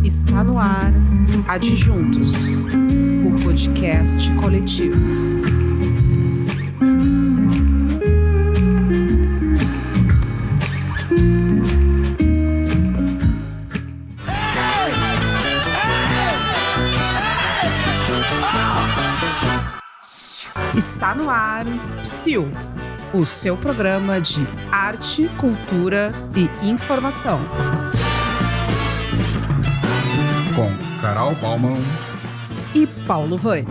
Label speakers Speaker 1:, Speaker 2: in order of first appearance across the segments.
Speaker 1: Está no ar Adjuntos, o podcast coletivo. Está no ar Psiu, o seu programa de arte, cultura e informação.
Speaker 2: Com Carol Baumann
Speaker 1: e Paulo Vane.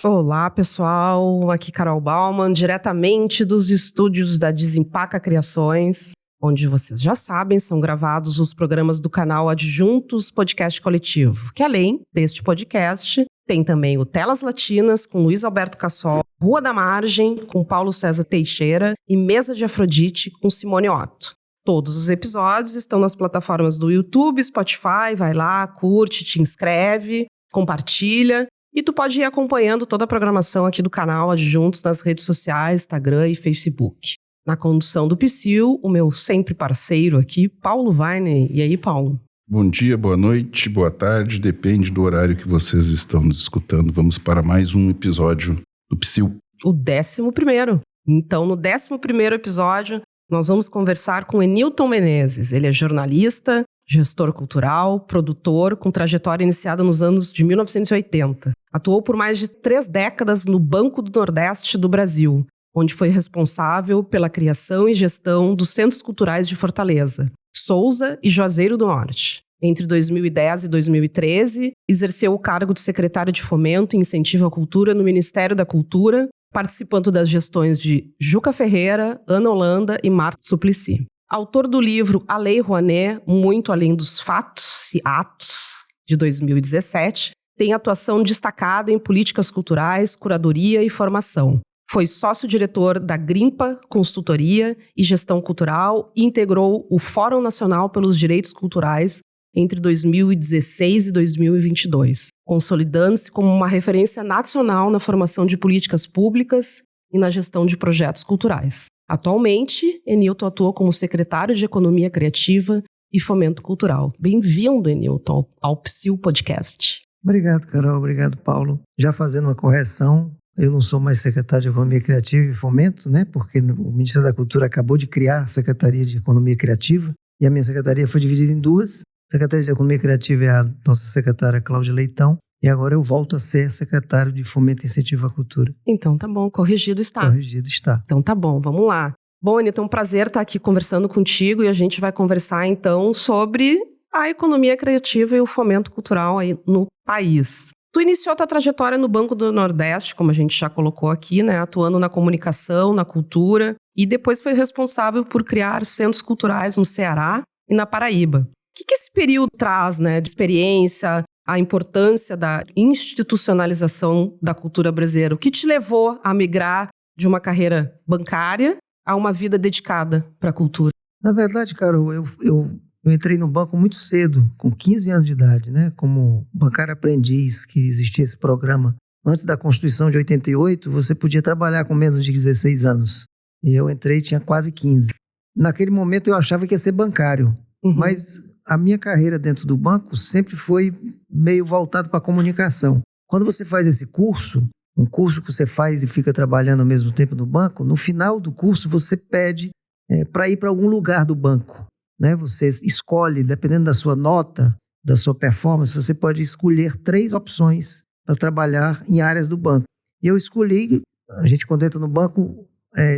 Speaker 1: Olá, pessoal. Aqui Carol Baumann, diretamente dos estúdios da Desempaca Criações, onde vocês já sabem, são gravados os programas do canal Adjuntos Podcast Coletivo, que além deste podcast, tem também o Telas Latinas, com Luiz Alberto Cassol, Rua da Margem, com Paulo César Teixeira, e Mesa de Afrodite, com Simone Otto. Todos os episódios estão nas plataformas do YouTube, Spotify, vai lá, curte, te inscreve, compartilha, e tu pode ir acompanhando toda a programação aqui do canal Adjuntos nas redes sociais, Instagram e Facebook. Na condução do Psiu, o meu sempre parceiro aqui, Paulo Vane. E aí, Paulo?
Speaker 2: Bom dia, boa noite, boa tarde, depende do horário que vocês estão nos escutando. Vamos para mais um episódio do Psiu.
Speaker 1: O 11º. Então, no 11º episódio, nós vamos conversar com Enilton Menezes. Ele é jornalista, gestor cultural, produtor, com trajetória iniciada nos anos de 1980. Atuou por mais de 3 décadas no Banco do Nordeste do Brasil, onde foi responsável pela criação e gestão dos Centros Culturais de Fortaleza, Sousa e Juazeiro do Norte. Entre 2010 e 2013, exerceu o cargo de secretário de Fomento e Incentivo à Cultura no Ministério da Cultura, participando das gestões de Juca Ferreira, Ana Holanda e Marta Suplicy. Autor do livro A Lei Rouanet, Muito Além dos Fatos e Atos, de 2017, tem atuação destacada em políticas culturais, curadoria e formação. Foi sócio-diretor da Grimpa Consultoria e Gestão Cultural e integrou o Fórum Nacional pelos Direitos Culturais entre 2016 e 2022, consolidando-se como uma referência nacional na formação de políticas públicas e na gestão de projetos culturais. Atualmente, Enilton atua como secretário de Economia Criativa e Fomento Cultural. Bem-vindo, Enilton, ao Psiu Podcast.
Speaker 3: Obrigado, Carol. Obrigado, Paulo. Já fazendo uma correção, eu não sou mais secretário de Economia Criativa e Fomento, né? Porque o Ministério da Cultura acabou de criar a Secretaria de Economia Criativa e a minha secretaria foi dividida em 2. A Secretaria de Economia Criativa é a nossa secretária Cláudia Leitão e agora eu volto a ser secretário de Fomento e Incentivo à Cultura.
Speaker 1: Então tá bom, corrigido está.
Speaker 3: Corrigido está.
Speaker 1: Então tá bom, vamos lá. Bom, Enilton, é um prazer estar aqui conversando contigo e a gente vai conversar então sobre a economia criativa e o fomento cultural aí no país. Tu iniciou tua trajetória no Banco do Nordeste, como a gente já colocou aqui, né, atuando na comunicação, na cultura, e depois foi responsável por criar centros culturais no Ceará e na Paraíba. O que esse período traz, né, de experiência, a importância da institucionalização da cultura brasileira? O que te levou a migrar de uma carreira bancária a uma vida dedicada para a cultura?
Speaker 3: Na verdade, Carol, eu entrei no banco muito cedo, com 15 anos de idade, né? Como bancário aprendiz, que existia esse programa. Antes da Constituição de 88, você podia trabalhar com menos de 16 anos. E eu entrei e tinha quase 15. Naquele momento eu achava que ia ser bancário. Mas a minha carreira dentro do banco sempre foi meio voltado para a comunicação. Quando você faz esse curso, um curso que você faz e fica trabalhando ao mesmo tempo no banco, no final do curso você pede para ir para algum lugar do banco. Né? Você escolhe, dependendo da sua nota, da sua performance, você pode escolher 3 opções para trabalhar em áreas do banco. E eu escolhi, a gente quando entra no banco,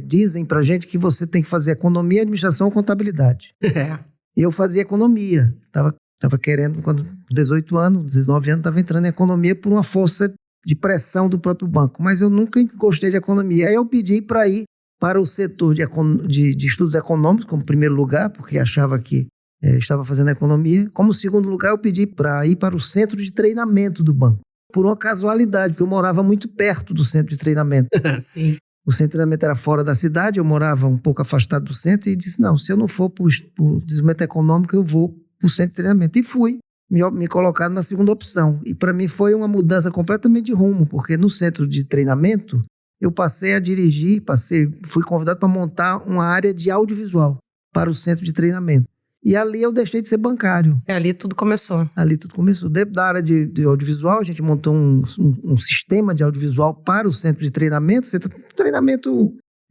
Speaker 3: dizem para a gente que você tem que fazer economia, administração ou contabilidade. E eu fazia economia, estava querendo, quando 18 anos, 19 anos, estava entrando em economia por uma força de pressão do próprio banco, mas eu nunca gostei de economia. Aí eu pedi para ir para o setor de estudos econômicos, como primeiro lugar, porque achava que estava fazendo economia. Como segundo lugar, eu pedi para ir para o centro de treinamento do banco. Por uma casualidade, porque eu morava muito perto do centro de treinamento.
Speaker 1: Sim.
Speaker 3: O centro de treinamento era fora da cidade, eu morava um pouco afastado do centro e disse, não, se eu não for para o desenvolvimento econômico, eu vou para o centro de treinamento. E fui. me colocaram na segunda opção. E para mim foi uma mudança completamente de rumo, porque no centro de treinamento eu passei a dirigir, fui convidado para montar uma área de audiovisual para o centro de treinamento. E ali eu deixei de ser bancário.
Speaker 1: Ali tudo começou.
Speaker 3: Ali tudo começou. Dentro da área de audiovisual, a gente montou um sistema de audiovisual para o centro de treinamento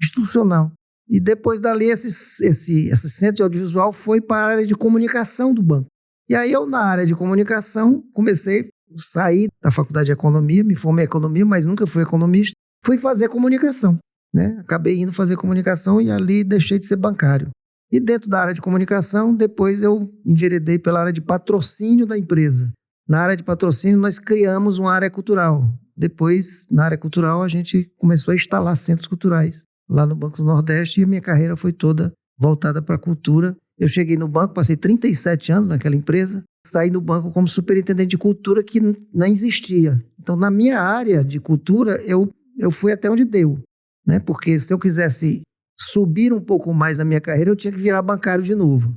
Speaker 3: institucional. E depois dali, esse centro de audiovisual foi para a área de comunicação do banco. E aí eu, na área de comunicação, comecei a sair da faculdade de economia, me formei em economia, mas nunca fui economista. Fui fazer comunicação, né? Acabei indo fazer comunicação e ali deixei de ser bancário. E dentro da área de comunicação, depois eu enveredei pela área de patrocínio da empresa. Na área de patrocínio, nós criamos uma área cultural. Depois, na área cultural, a gente começou a instalar centros culturais lá no Banco do Nordeste e a minha carreira foi toda voltada para a cultura. Eu cheguei no banco, passei 37 anos naquela empresa, saí do banco como superintendente de cultura que não existia. Então, na minha área de cultura, eu fui até onde deu, né? Porque se eu quisesse subir um pouco mais na minha carreira, eu tinha que virar bancário de novo.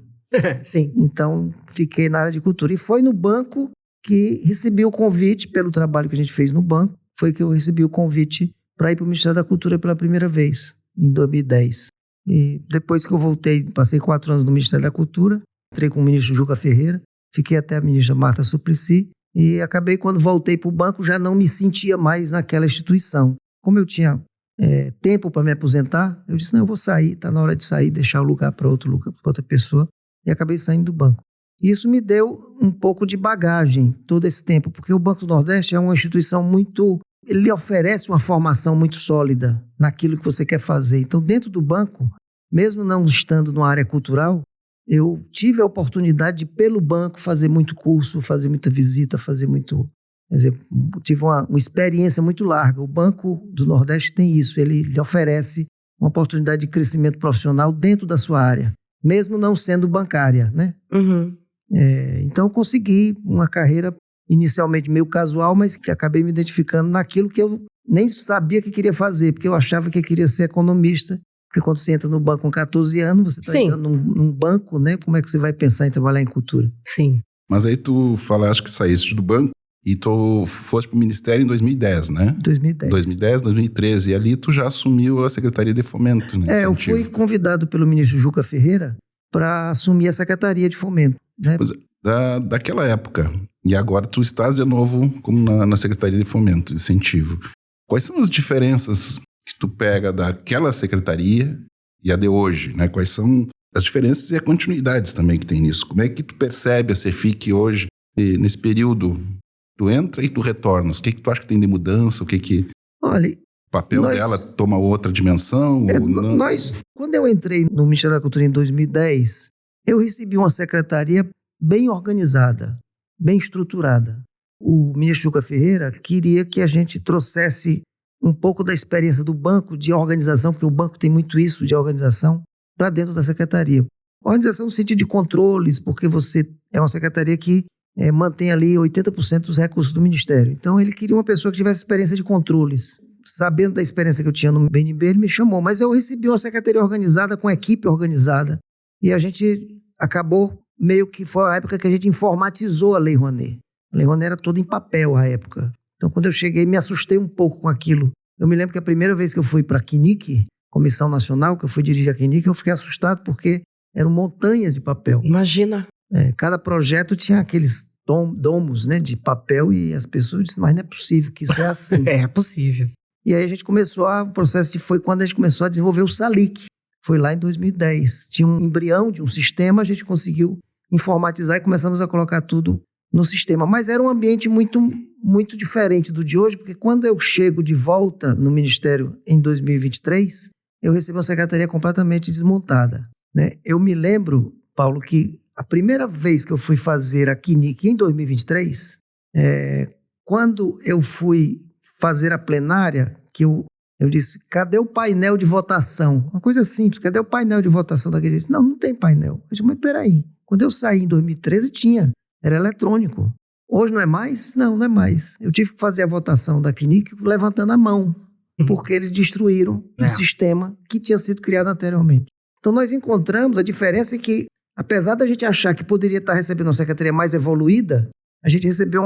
Speaker 1: Sim.
Speaker 3: Então, fiquei na área de cultura. E foi no banco que recebi o convite, pelo trabalho que a gente fez no banco, foi que eu recebi o convite para ir para o Ministério da Cultura pela primeira vez, em 2010. E depois que eu voltei, passei 4 anos no Ministério da Cultura, entrei com o ministro Juca Ferreira, fiquei até a ministra Marta Suplicy, e acabei, quando voltei para o banco, já não me sentia mais naquela instituição. Como eu tinha tempo para me aposentar, eu disse, não, eu vou sair, está na hora de sair, deixar o lugar para outra pessoa, e acabei saindo do banco. Isso me deu um pouco de bagagem todo esse tempo, porque o Banco do Nordeste é uma instituição ele oferece uma formação muito sólida naquilo que você quer fazer. Então, dentro do banco, mesmo não estando numa área cultural, eu tive a oportunidade de, pelo banco, fazer muito curso, fazer muita visita, quer dizer, tive uma experiência muito larga. O Banco do Nordeste tem isso, ele lhe oferece uma oportunidade de crescimento profissional dentro da sua área, mesmo não sendo bancária, né?
Speaker 1: Uhum.
Speaker 3: Então, eu consegui uma carreira inicialmente meio casual, mas que acabei me identificando naquilo que eu nem sabia que queria fazer, porque eu achava que eu queria ser economista. Porque quando você entra no banco com 14 anos, você está entrando num banco, né? Como é que você vai pensar em trabalhar em cultura?
Speaker 1: Sim.
Speaker 2: Mas aí tu falaste que saíste do banco e tu foste para o Ministério em 2010, né?
Speaker 3: 2010.
Speaker 2: 2013. E ali tu já assumiu a Secretaria de Fomento, né?
Speaker 3: Eu fui convidado pelo ministro Juca Ferreira para assumir a Secretaria de Fomento, né?
Speaker 2: Pois é, daquela época. E agora tu estás de novo como na Secretaria de Fomento, de Incentivo. Quais são as diferenças que tu pega daquela secretaria e a de hoje, né? Quais são as diferenças e as continuidades também que tem nisso? Como é que tu percebe a Cefic hoje, nesse período? Tu entra e tu retornas. O que tu acha que tem de mudança? O que
Speaker 3: Olha,
Speaker 2: o papel dela toma outra dimensão? Ou não?
Speaker 3: Quando eu entrei no Ministério da Cultura em 2010, eu recebi uma secretaria bem organizada, bem estruturada. O ministro Juca Ferreira queria que a gente trouxesse um pouco da experiência do banco de organização, porque o banco tem muito isso de organização, para dentro da secretaria. Organização no sentido de controles, porque você é uma secretaria que mantém ali 80% dos recursos do Ministério. Então, ele queria uma pessoa que tivesse experiência de controles. Sabendo da experiência que eu tinha no BNB, ele me chamou, mas eu recebi uma secretaria organizada, com equipe organizada, e a gente acabou, meio que foi a época que a gente informatizou a Lei Rouanet. A Lei Rouanet era toda em papel à época. Então, quando eu cheguei, me assustei um pouco com aquilo. Eu me lembro que a primeira vez que eu fui para a CNIC, Comissão Nacional, que eu fui dirigir a CNIC, eu fiquei assustado porque eram montanhas de papel.
Speaker 1: Imagina.
Speaker 3: Cada projeto tinha aqueles domos, né, de papel e as pessoas disseram, mas não é possível que isso é assim.
Speaker 1: É possível.
Speaker 3: E aí a gente começou o processo foi quando a gente começou a desenvolver o SALIC. Foi lá em 2010. Tinha um embrião de um sistema, a gente conseguiu informatizar e começamos a colocar tudo no sistema. Mas era um ambiente muito, muito diferente do de hoje, porque quando eu chego de volta no Ministério em 2023, eu recebi uma secretaria completamente desmontada, né? Eu me lembro, Paulo, que a primeira vez que eu fui fazer a CNIC em 2023, quando eu fui fazer a plenária, que eu disse, cadê o painel de votação? Uma coisa simples, cadê o painel de votação daquele? Eu disse, não tem painel. Eu disse, mas peraí, quando eu saí em 2013 tinha, era eletrônico. Hoje não é mais? Não, não é mais. Eu tive que fazer a votação da CNIC levantando a mão, porque eles destruíram o sistema que tinha sido criado anteriormente. Então nós encontramos a diferença que apesar da gente achar que poderia estar recebendo uma secretaria mais evoluída, a gente recebeu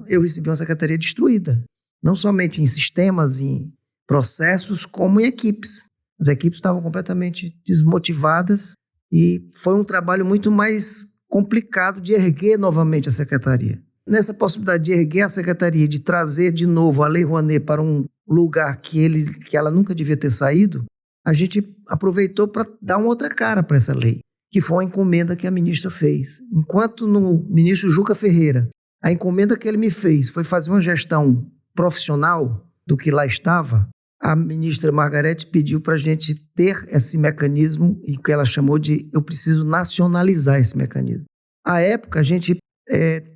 Speaker 3: eu recebi uma secretaria destruída. Não somente em sistemas, em processos, como em equipes. As equipes estavam completamente desmotivadas e foi um trabalho muito mais complicado de erguer novamente a secretaria. Nessa possibilidade de erguer a secretaria, de trazer de novo a Lei Rouanet para um lugar que ela nunca devia ter saído, a gente aproveitou para dar uma outra cara para essa lei, que foi uma encomenda que a ministra fez. Enquanto no ministro Juca Ferreira, a encomenda que ele me fez foi fazer uma gestão profissional do que lá estava, a ministra Margarete pediu para a gente ter esse mecanismo e que ela chamou de eu preciso nacionalizar esse mecanismo. À época, a gente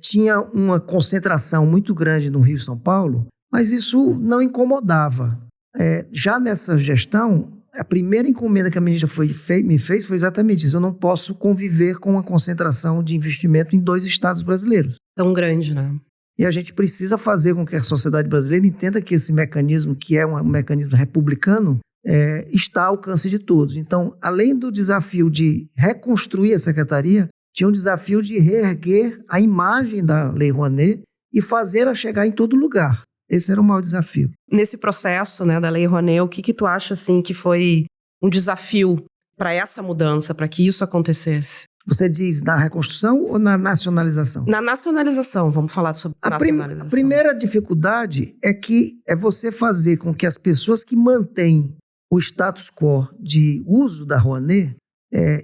Speaker 3: tinha uma concentração muito grande no Rio e São Paulo, mas isso não incomodava. Já nessa gestão, a primeira encomenda que a ministra me fez foi exatamente isso. Eu não posso conviver com uma concentração de investimento em 2 estados brasileiros.
Speaker 1: Tão grande, né?
Speaker 3: E a gente precisa fazer com que a sociedade brasileira entenda que esse mecanismo, que é um mecanismo republicano, está ao alcance de todos. Então, além do desafio de reconstruir a secretaria, tinha um desafio de reerguer a imagem da Lei Rouanet e fazê-la chegar em todo lugar. Esse era o maior desafio.
Speaker 1: Nesse processo, né, da Lei Rouanet, o que tu acha assim, que foi um desafio para essa mudança, para que isso acontecesse?
Speaker 3: Você diz na reconstrução ou na nacionalização?
Speaker 1: Na nacionalização, vamos falar sobre nacionalização.
Speaker 3: A primeira dificuldade é você fazer com que as pessoas que mantêm o status quo de uso da Rouanet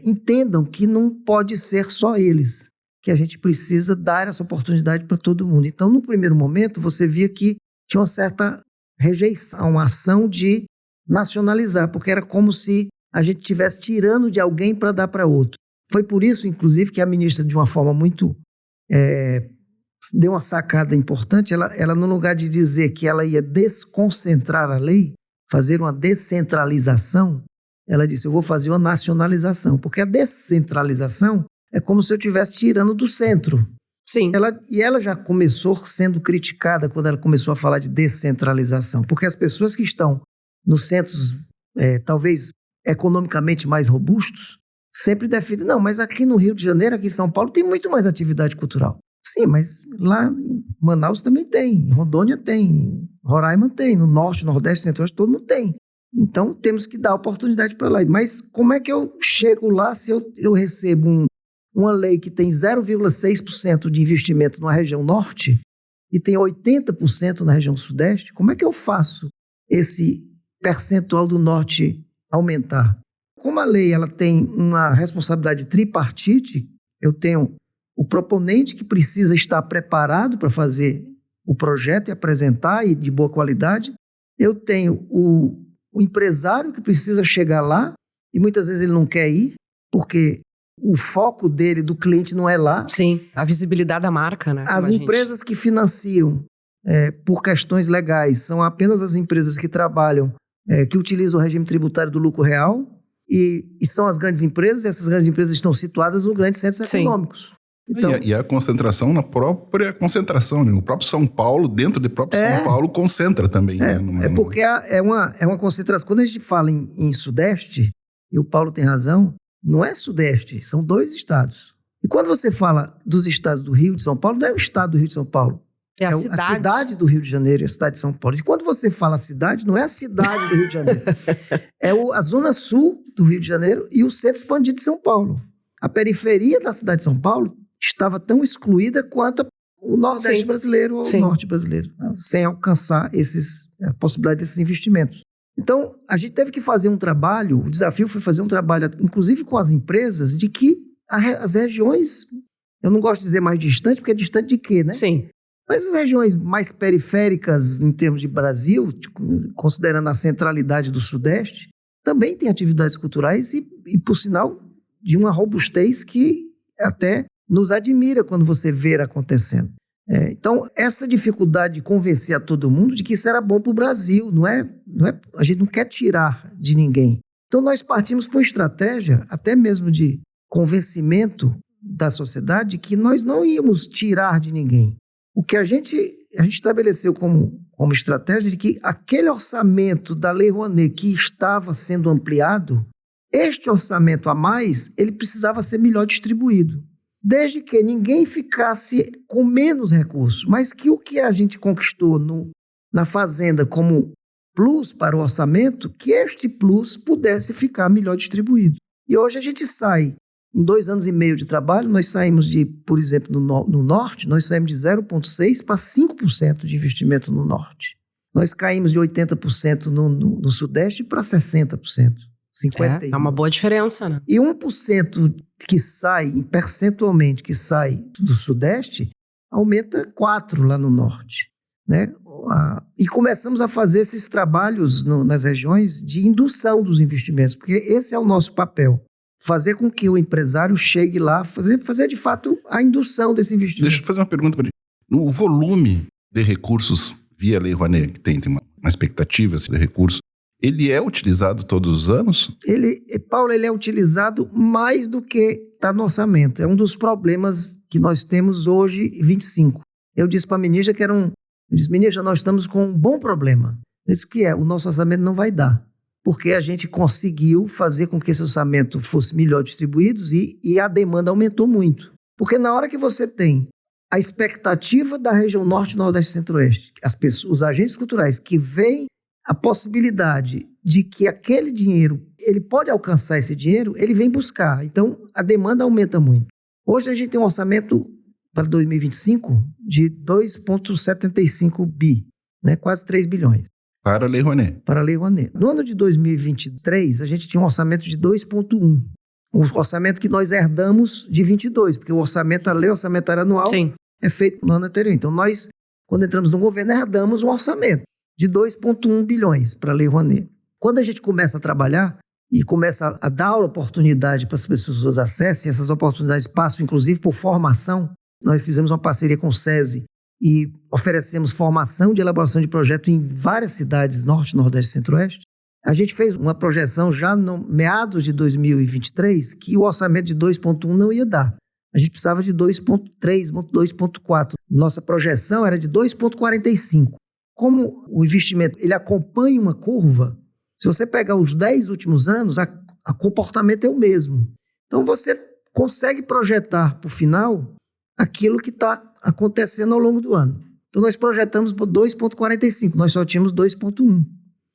Speaker 3: entendam que não pode ser só eles, que a gente precisa dar essa oportunidade para todo mundo. Então, no primeiro momento, você via que tinha uma certa rejeição, uma ação de nacionalizar, porque era como se a gente estivesse tirando de alguém para dar para outro. Foi por isso, inclusive, que a ministra, de uma forma muito... deu uma sacada importante. Ela, no lugar de dizer que ela ia desconcentrar a lei, fazer uma descentralização, ela disse, eu vou fazer uma nacionalização. Porque a descentralização é como se eu estivesse tirando do centro.
Speaker 1: Sim.
Speaker 3: Ela já começou sendo criticada quando ela começou a falar de descentralização. Porque as pessoas que estão nos centros, talvez economicamente mais robustos, sempre defendem, não, mas aqui no Rio de Janeiro, aqui em São Paulo, tem muito mais atividade cultural. Sim, mas lá em Manaus também tem, em Rondônia tem, em Roraima tem, no Norte, Nordeste, Centro-Oeste, todo mundo tem. Então, temos que dar oportunidade para lá. Mas como é que eu chego lá se eu recebo uma lei que tem 0,6% de investimento na região Norte e tem 80% na região Sudeste? Como é que eu faço esse percentual do Norte aumentar? Como a lei ela tem uma responsabilidade tripartite, eu tenho o proponente que precisa estar preparado para fazer o projeto e apresentar e de boa qualidade, eu tenho o empresário que precisa chegar lá e muitas vezes ele não quer ir porque o foco dele, do cliente, não é lá.
Speaker 1: Sim, a visibilidade da marca, né?
Speaker 3: As empresas que financiam por questões legais são apenas as empresas que trabalham, que utilizam o regime tributário do lucro real. E são as grandes empresas, e essas grandes empresas estão situadas nos grandes centros econômicos. Então,
Speaker 2: e a concentração na própria concentração, né? O próprio São Paulo, dentro do próprio São Paulo, concentra também.
Speaker 3: Porque é uma concentração. Quando a gente fala em Sudeste, e o Paulo tem razão, não é Sudeste, são 2 estados. E quando você fala dos estados do Rio de São Paulo, não é o estado do Rio de São Paulo.
Speaker 1: É a
Speaker 3: cidade do Rio de Janeiro e a cidade de São Paulo. E quando você fala cidade, não é a cidade do Rio de Janeiro. É a zona sul do Rio de Janeiro e o centro expandido de São Paulo. A periferia da cidade de São Paulo estava tão excluída quanto o Nordeste brasileiro ou o Norte brasileiro, sem alcançar a possibilidade desses investimentos. Então, a gente teve que fazer um trabalho, o desafio foi fazer um trabalho, inclusive com as empresas, de que as regiões, eu não gosto de dizer mais distante, porque é distante de quê, né?
Speaker 1: Sim.
Speaker 3: Mas as regiões mais periféricas em termos de Brasil, considerando a centralidade do Sudeste, também têm atividades culturais e, por sinal, de uma robustez que até nos admira quando você vê acontecendo. Então, essa dificuldade de convencer a todo mundo de que isso era bom para o Brasil, a gente não quer tirar de ninguém. Então, nós partimos para uma estratégia, até mesmo de convencimento da sociedade, que nós não íamos tirar de ninguém. O que a gente estabeleceu como estratégia de que aquele orçamento da Lei Rouanet que estava sendo ampliado Este orçamento a mais, ele precisava ser melhor distribuído, desde que ninguém ficasse com menos recursos, mas que o que a gente conquistou na Fazenda como plus para o orçamento, que este plus pudesse ficar melhor distribuído. E hoje a gente sai, em 2 anos e meio de trabalho, nós saímos de, por exemplo, no Norte, nós saímos de 0,6% para 5% de investimento no Norte. Nós caímos de 80% no Sudeste para 60%. 51%.
Speaker 1: É uma boa diferença, né?
Speaker 3: E 1% que sai, percentualmente, que sai do Sudeste, aumenta 4% lá no Norte, né? E começamos a fazer esses trabalhos nas regiões de indução dos investimentos, porque esse é o nosso papel. Fazer com que o empresário chegue lá, fazer de fato a indução desse investimento.
Speaker 2: Deixa eu fazer uma pergunta para ele. O volume de recursos via Lei Rouanet, que tem uma expectativa de recursos, ele é utilizado todos os anos?
Speaker 3: Paulo, ele é utilizado mais do que está no orçamento. É um dos problemas que nós temos hoje, 25. Eu disse para a ministra eu disse, ministra, nós estamos com um bom problema. Eu disse que o nosso orçamento não vai dar, porque a gente conseguiu fazer com que esse orçamento fosse melhor distribuído e a demanda aumentou muito. Porque na hora que você tem a expectativa da região Norte, Nordeste e Centro-Oeste, os agentes culturais que veem a possibilidade de que aquele dinheiro, ele pode alcançar esse dinheiro, ele vem buscar. Então, a demanda aumenta muito. Hoje a gente tem um orçamento para 2025 de 2,75 bi, né? Quase 3 bilhões.
Speaker 2: Para a Lei Rouanet.
Speaker 3: Para a Lei Rouanet. No ano de 2023, a gente tinha um orçamento de 2,1. Um orçamento que nós herdamos de 22, porque a lei orçamentária anual é feita no ano anterior. Então, nós, quando entramos no governo, herdamos um orçamento de 2,1 bilhões para a Lei Rouanet. Quando a gente começa a trabalhar e começa a dar oportunidade para as pessoas acessem, essas oportunidades passam inclusive por formação. Nós fizemos uma parceria com o SESI e oferecemos formação de elaboração de projeto em várias cidades, Norte, Nordeste e Centro-Oeste. A gente fez uma projeção já no meados de 2023 que o orçamento de 2,1 não ia dar. A gente precisava de 2,3, 2,4. Nossa projeção era de 2,45. Como o investimento ele acompanha uma curva, se você pegar os 10 últimos anos, o comportamento é o mesmo. Então, você consegue projetar para o final aquilo que está acontecendo ao longo do ano. Então, nós projetamos por 2,45, nós só tínhamos 2,1.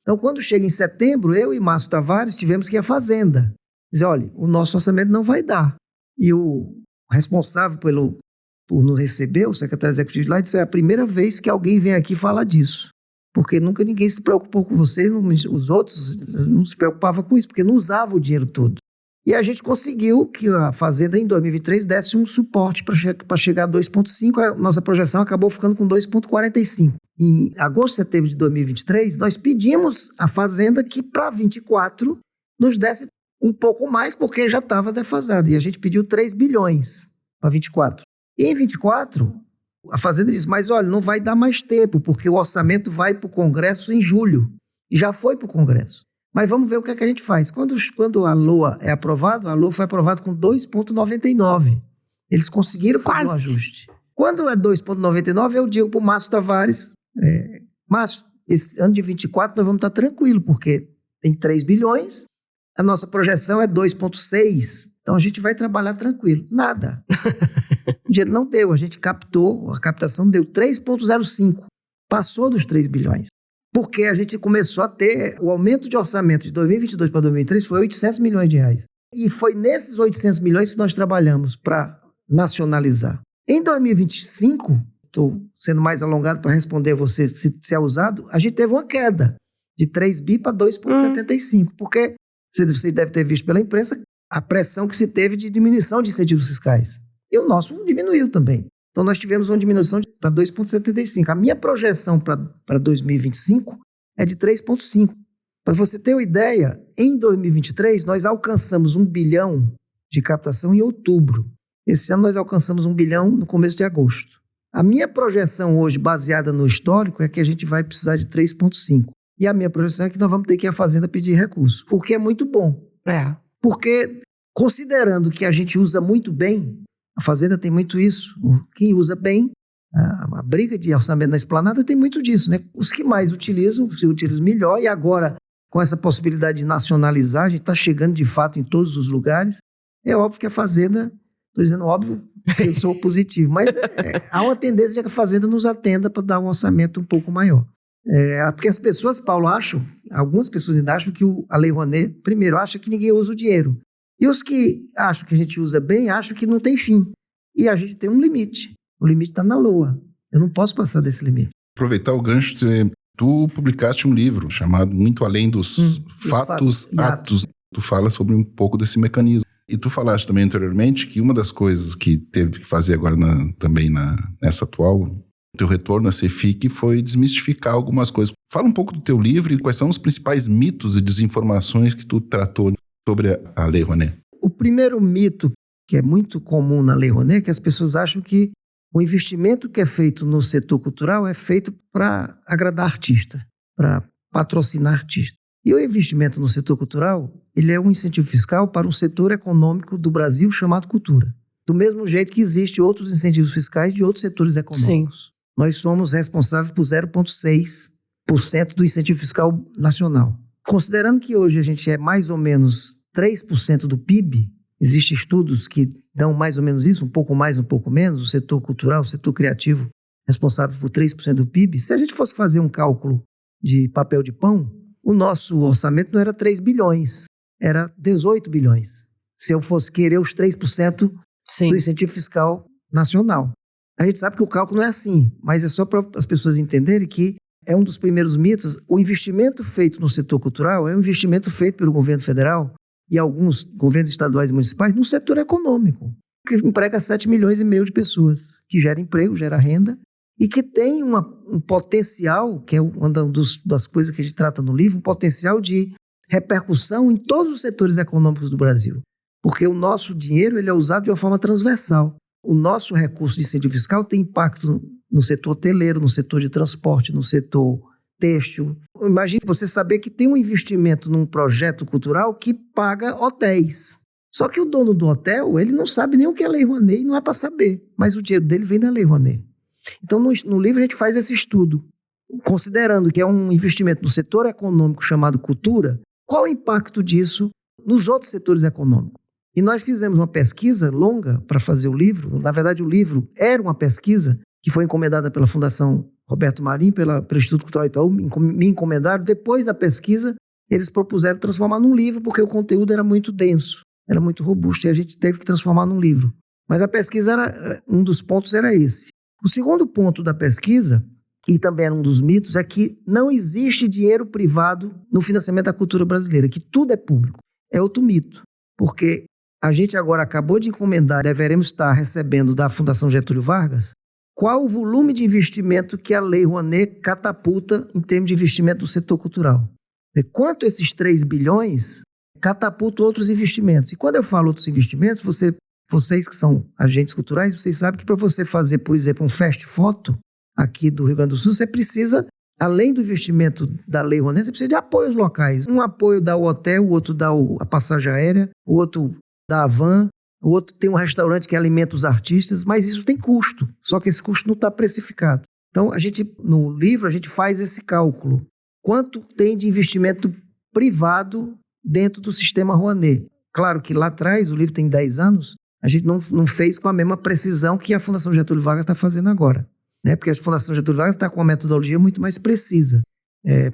Speaker 3: Então, quando chega em setembro, eu e Márcio Tavares tivemos que ir à Fazenda. Dizer, olha, o nosso orçamento não vai dar. E o responsável por nos receber, o secretário executivo de lá, disse, é a primeira vez que alguém vem aqui falar disso. Porque nunca ninguém se preocupou com vocês, os outros não se preocupavam com isso, porque não usavam o dinheiro todo. E a gente conseguiu que a Fazenda, em 2023, desse um suporte para chegar a 2,5. A nossa projeção acabou ficando com 2,45. Em agosto, setembro de 2023, nós pedimos à Fazenda que, para 24, nos desse um pouco mais, porque já estava defasado. E a gente pediu 3 bilhões para 24. E em 24, a Fazenda disse, mas olha, não vai dar mais tempo, porque o orçamento vai para o Congresso em julho. E já foi para o Congresso. Mas vamos ver o que é que a gente faz. Quando a LOA é aprovada, a LOA foi aprovada com 2,99. Eles conseguiram fazer um ajuste. Quando é 2,99, eu digo para o Márcio Tavares, Márcio, esse ano de 24 nós vamos estar tranquilos, porque tem 3 bilhões, a nossa projeção é 2,6, então a gente vai trabalhar tranquilo. Nada. O dinheiro não deu, a gente captou, a captação deu 3,05, passou dos 3 bilhões. Porque a gente começou a ter o aumento de orçamento de 2022 para 2023 foi 800 milhões de reais. E foi nesses 800 milhões que nós trabalhamos para nacionalizar. Em 2025, estou sendo mais alongado para responder a você se é usado, a gente teve uma queda de 3 bi para 2,75. Porque você deve ter visto pela imprensa a pressão que se teve de diminuição de incentivos fiscais. E o nosso diminuiu também. Então, nós tivemos uma diminuição para 2,75. A minha projeção para 2025 é de 3,5. Para você ter uma ideia, em 2023, nós alcançamos 1 bilhão de captação em outubro. Esse ano, nós alcançamos 1 bilhão no começo de agosto. A minha projeção hoje, baseada no histórico, é que a gente vai precisar de 3,5. E a minha projeção é que nós vamos ter que ir à Fazenda pedir recurso, o que é muito bom. Porque, considerando que a gente usa muito bem, a Fazenda tem muito isso. Quem usa bem, a briga de orçamento na esplanada tem muito disso, né? Os que mais utilizam, se utilizam melhor. E agora, com essa possibilidade de nacionalizar, a gente está chegando de fato em todos os lugares. É óbvio que a Fazenda, estou dizendo óbvio porque eu sou positivo, mas há uma tendência de que a Fazenda nos atenda para dar um orçamento um pouco maior. Porque as pessoas, Paulo, algumas pessoas ainda acham que a Lei Rouanet, primeiro, acha que ninguém usa o dinheiro. E os que acham que a gente usa bem, acham que não tem fim. E a gente tem um limite. O limite está na LOA. Eu não posso passar desse limite.
Speaker 2: Aproveitar o gancho, tu publicaste um livro chamado Muito Além dos Fatos e Atos. Tu fala sobre um pouco desse mecanismo. E tu falaste também anteriormente que uma das coisas que teve que fazer agora nessa atual, teu retorno à CEFIC, foi desmistificar algumas coisas. Fala um pouco do teu livro e quais são os principais mitos e desinformações que tu tratou sobre a Lei Rouanet. O
Speaker 3: primeiro mito, que é muito comum na Lei Rouanet, é que as pessoas acham que o investimento que é feito no setor cultural é feito para agradar artista, para patrocinar artista. E o investimento no setor cultural, ele é um incentivo fiscal para um setor econômico do Brasil chamado cultura. Do mesmo jeito que existem outros incentivos fiscais de outros setores econômicos. Sim. Nós somos responsáveis por 0,6% do incentivo fiscal nacional. Considerando que hoje a gente é mais ou menos 3% do PIB, existem estudos que dão mais ou menos isso, um pouco mais, um pouco menos, o setor cultural, o setor criativo, responsável por 3% do PIB. Se a gente fosse fazer um cálculo de papel de pão, o nosso orçamento não era 3 bilhões, era 18 bilhões. Se eu fosse querer os 3% Sim. do incentivo fiscal nacional. A gente sabe que o cálculo não é assim, mas é só para as pessoas entenderem que é um dos primeiros mitos. O investimento feito no setor cultural é um investimento feito pelo governo federal e alguns governos estaduais e municipais no setor econômico, que emprega 7,5 milhões de pessoas, que gera emprego, gera renda e que tem um potencial, que é uma das coisas que a gente trata no livro, um potencial de repercussão em todos os setores econômicos do Brasil. Porque o nosso dinheiro ele é usado de uma forma transversal. O nosso recurso de incentivo fiscal tem impacto no setor hoteleiro, no setor de transporte, no setor têxtil. Imagine você saber que tem um investimento num projeto cultural que paga hotéis. Só que o dono do hotel, ele não sabe nem o que é Lei Rouanet e não é para saber. Mas o dinheiro dele vem da Lei Rouanet. Então, no livro a gente faz esse estudo. Considerando que é um investimento no setor econômico chamado cultura, qual o impacto disso nos outros setores econômicos? E nós fizemos uma pesquisa longa para fazer o livro. Na verdade, o livro era uma pesquisa que foi encomendada pela Fundação Roberto Marinho, pelo Instituto Cultural Itaú, me encomendaram. Depois da pesquisa, eles propuseram transformar num livro, porque o conteúdo era muito denso, era muito robusto, e a gente teve que transformar num livro. Mas a pesquisa, um dos pontos era esse. O segundo ponto da pesquisa, e também era um dos mitos, é que não existe dinheiro privado no financiamento da cultura brasileira, que tudo é público. É outro mito, porque a gente agora acabou de encomendar, deveremos estar recebendo da Fundação Getúlio Vargas, qual o volume de investimento que a Lei Rouanet catapulta em termos de investimento no setor cultural. E quanto esses 3 bilhões catapultam outros investimentos. E quando eu falo outros investimentos, vocês que são agentes culturais, vocês sabem que para você fazer, por exemplo, um fast foto aqui do Rio Grande do Sul, você precisa, além do investimento da Lei Rouanet, você precisa de apoios locais. Um apoio dá o hotel, o outro dá a passagem aérea, o outro dá a van, o outro tem um restaurante que alimenta os artistas, mas isso tem custo, só que esse custo não está precificado. Então, no livro, a gente faz esse cálculo. Quanto tem de investimento privado dentro do sistema Rouanet? Claro que lá atrás, o livro tem 10 anos, a gente não fez com a mesma precisão que a Fundação Getúlio Vargas está fazendo agora, né? Porque a Fundação Getúlio Vargas está com uma metodologia muito mais precisa,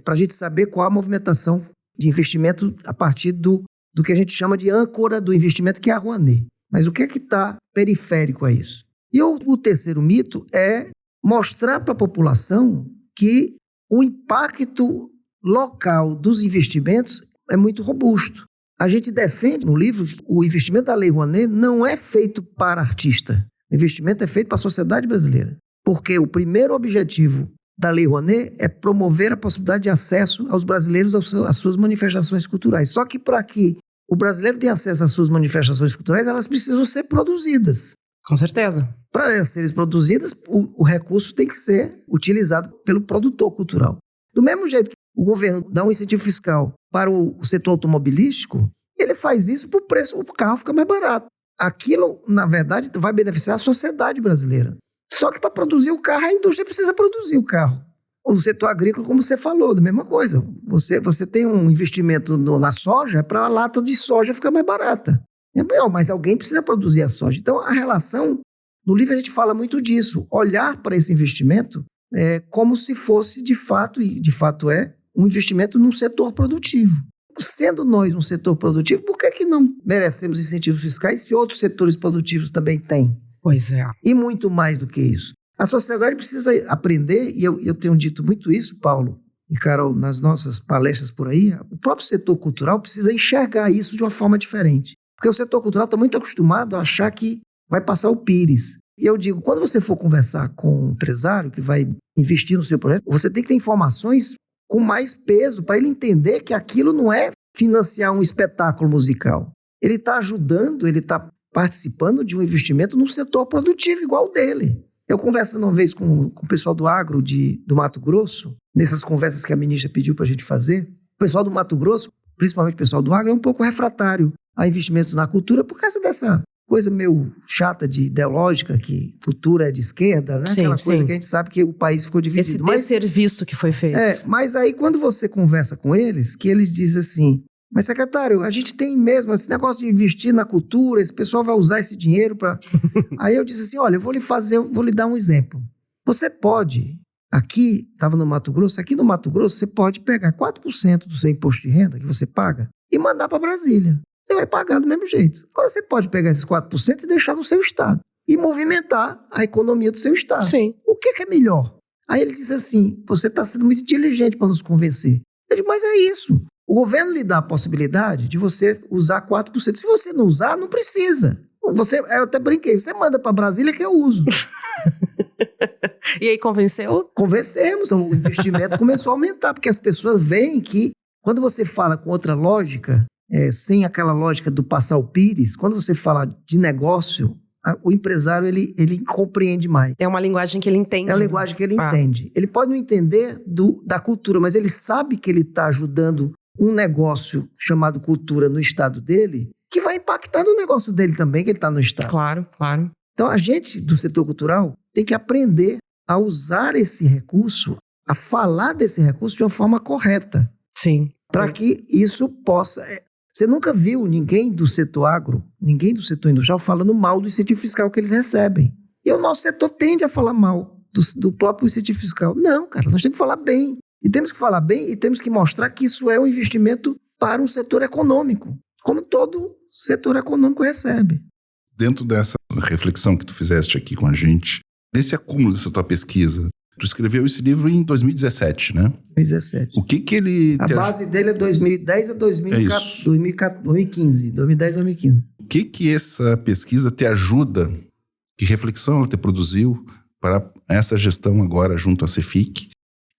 Speaker 3: para a gente saber qual a movimentação de investimento a partir do que a gente chama de âncora do investimento, que é a Rouanet. Mas o que é que está periférico a isso? E o terceiro mito é mostrar para a população que o impacto local dos investimentos é muito robusto. A gente defende no livro que o investimento da Lei Rouanet não é feito para artista. O investimento é feito para a sociedade brasileira. Porque o primeiro objetivo da Lei Rouanet é promover a possibilidade de acesso aos brasileiros às suas manifestações culturais. Só que para que o brasileiro tenha acesso às suas manifestações culturais, elas precisam ser produzidas.
Speaker 1: Com certeza.
Speaker 3: Para elas serem produzidas, o recurso tem que ser utilizado pelo produtor cultural. Do mesmo jeito que o governo dá um incentivo fiscal para o setor automobilístico, ele faz isso por preço, o carro fica mais barato. Aquilo, na verdade, vai beneficiar a sociedade brasileira. Só que para produzir o carro, a indústria precisa produzir o carro. O setor agrícola, como você falou, da mesma coisa. Você tem um investimento na soja para a lata de soja ficar mais barata. Mas alguém precisa produzir a soja. Então, a relação, no livro a gente fala muito disso, olhar para esse investimento como se fosse de fato, e de fato um investimento num setor produtivo. Sendo nós um setor produtivo, por que não merecemos incentivos fiscais se outros setores produtivos também têm?
Speaker 1: Pois é.
Speaker 3: E muito mais do que isso. A sociedade precisa aprender, e eu tenho dito muito isso, Paulo e Carol, nas nossas palestras por aí, o próprio setor cultural precisa enxergar isso de uma forma diferente. Porque o setor cultural está muito acostumado a achar que vai passar o pires. E eu digo, quando você for conversar com um empresário que vai investir no seu projeto, você tem que ter informações com mais peso para ele entender que aquilo não é financiar um espetáculo musical. Ele está ajudando, ele está participando de um investimento num setor produtivo igual o dele. Eu conversando uma vez com o pessoal do agro do Mato Grosso, nessas conversas que a ministra pediu para a gente fazer, o pessoal do Mato Grosso, principalmente o pessoal do agro, é um pouco refratário a investimentos na cultura por causa dessa coisa meio chata de ideológica, que cultura é de esquerda, né?
Speaker 1: Sim,
Speaker 3: aquela coisa
Speaker 1: sim.
Speaker 3: que a gente sabe que o país ficou dividido.
Speaker 1: Esse desserviço que foi feito.
Speaker 3: Mas aí quando você conversa com eles, que eles dizem assim, mas secretário, a gente tem mesmo esse negócio de investir na cultura, esse pessoal vai usar esse dinheiro para... Aí eu disse assim, olha, eu vou lhe dar um exemplo. Você pode, aqui, estava no Mato Grosso, aqui no Mato Grosso você pode pegar 4% do seu imposto de renda que você paga e mandar para Brasília. Você vai pagar do mesmo jeito. Agora você pode pegar esses 4% e deixar no seu estado e movimentar a economia do seu estado.
Speaker 1: Sim.
Speaker 3: O que é melhor? Aí ele disse assim, você está sendo muito inteligente para nos convencer. Eu digo, mas é isso. O governo lhe dá a possibilidade de você usar 4%. Se você não usar, não precisa. Eu até brinquei, você manda para Brasília que eu uso.
Speaker 1: E aí convenceu?
Speaker 3: Convencemos, o investimento começou a aumentar, porque as pessoas veem que quando você fala com outra lógica, sem aquela lógica do passar o pires, quando você fala de negócio, o empresário ele compreende mais.
Speaker 1: É uma linguagem que ele entende.
Speaker 3: É a linguagem que ele entende. Ele pode não entender da cultura, mas ele sabe que ele está ajudando um negócio chamado cultura no estado dele, que vai impactar no negócio dele também, que ele está no estado.
Speaker 1: Claro, claro.
Speaker 3: Então, a gente do setor cultural tem que aprender a usar esse recurso, a falar desse recurso de uma forma correta.
Speaker 1: Sim.
Speaker 3: Para que isso possa... Você nunca viu ninguém do setor agro, ninguém do setor industrial falando mal do incentivo fiscal que eles recebem. E o nosso setor tende a falar mal do próprio incentivo fiscal. Não, cara, nós temos que falar bem. E temos que falar bem e temos que mostrar que isso é um investimento para um setor econômico, como todo setor econômico recebe.
Speaker 2: Dentro dessa reflexão que tu fizeste aqui com a gente, desse acúmulo dessa tua pesquisa, tu escreveu esse livro em 2017, né?
Speaker 3: 2017.
Speaker 2: O que ele...
Speaker 3: A base dele é 2010 a 2015. 2010 a 2015.
Speaker 2: O que essa pesquisa te ajuda, que reflexão ela te produziu para essa gestão agora junto à Cefic?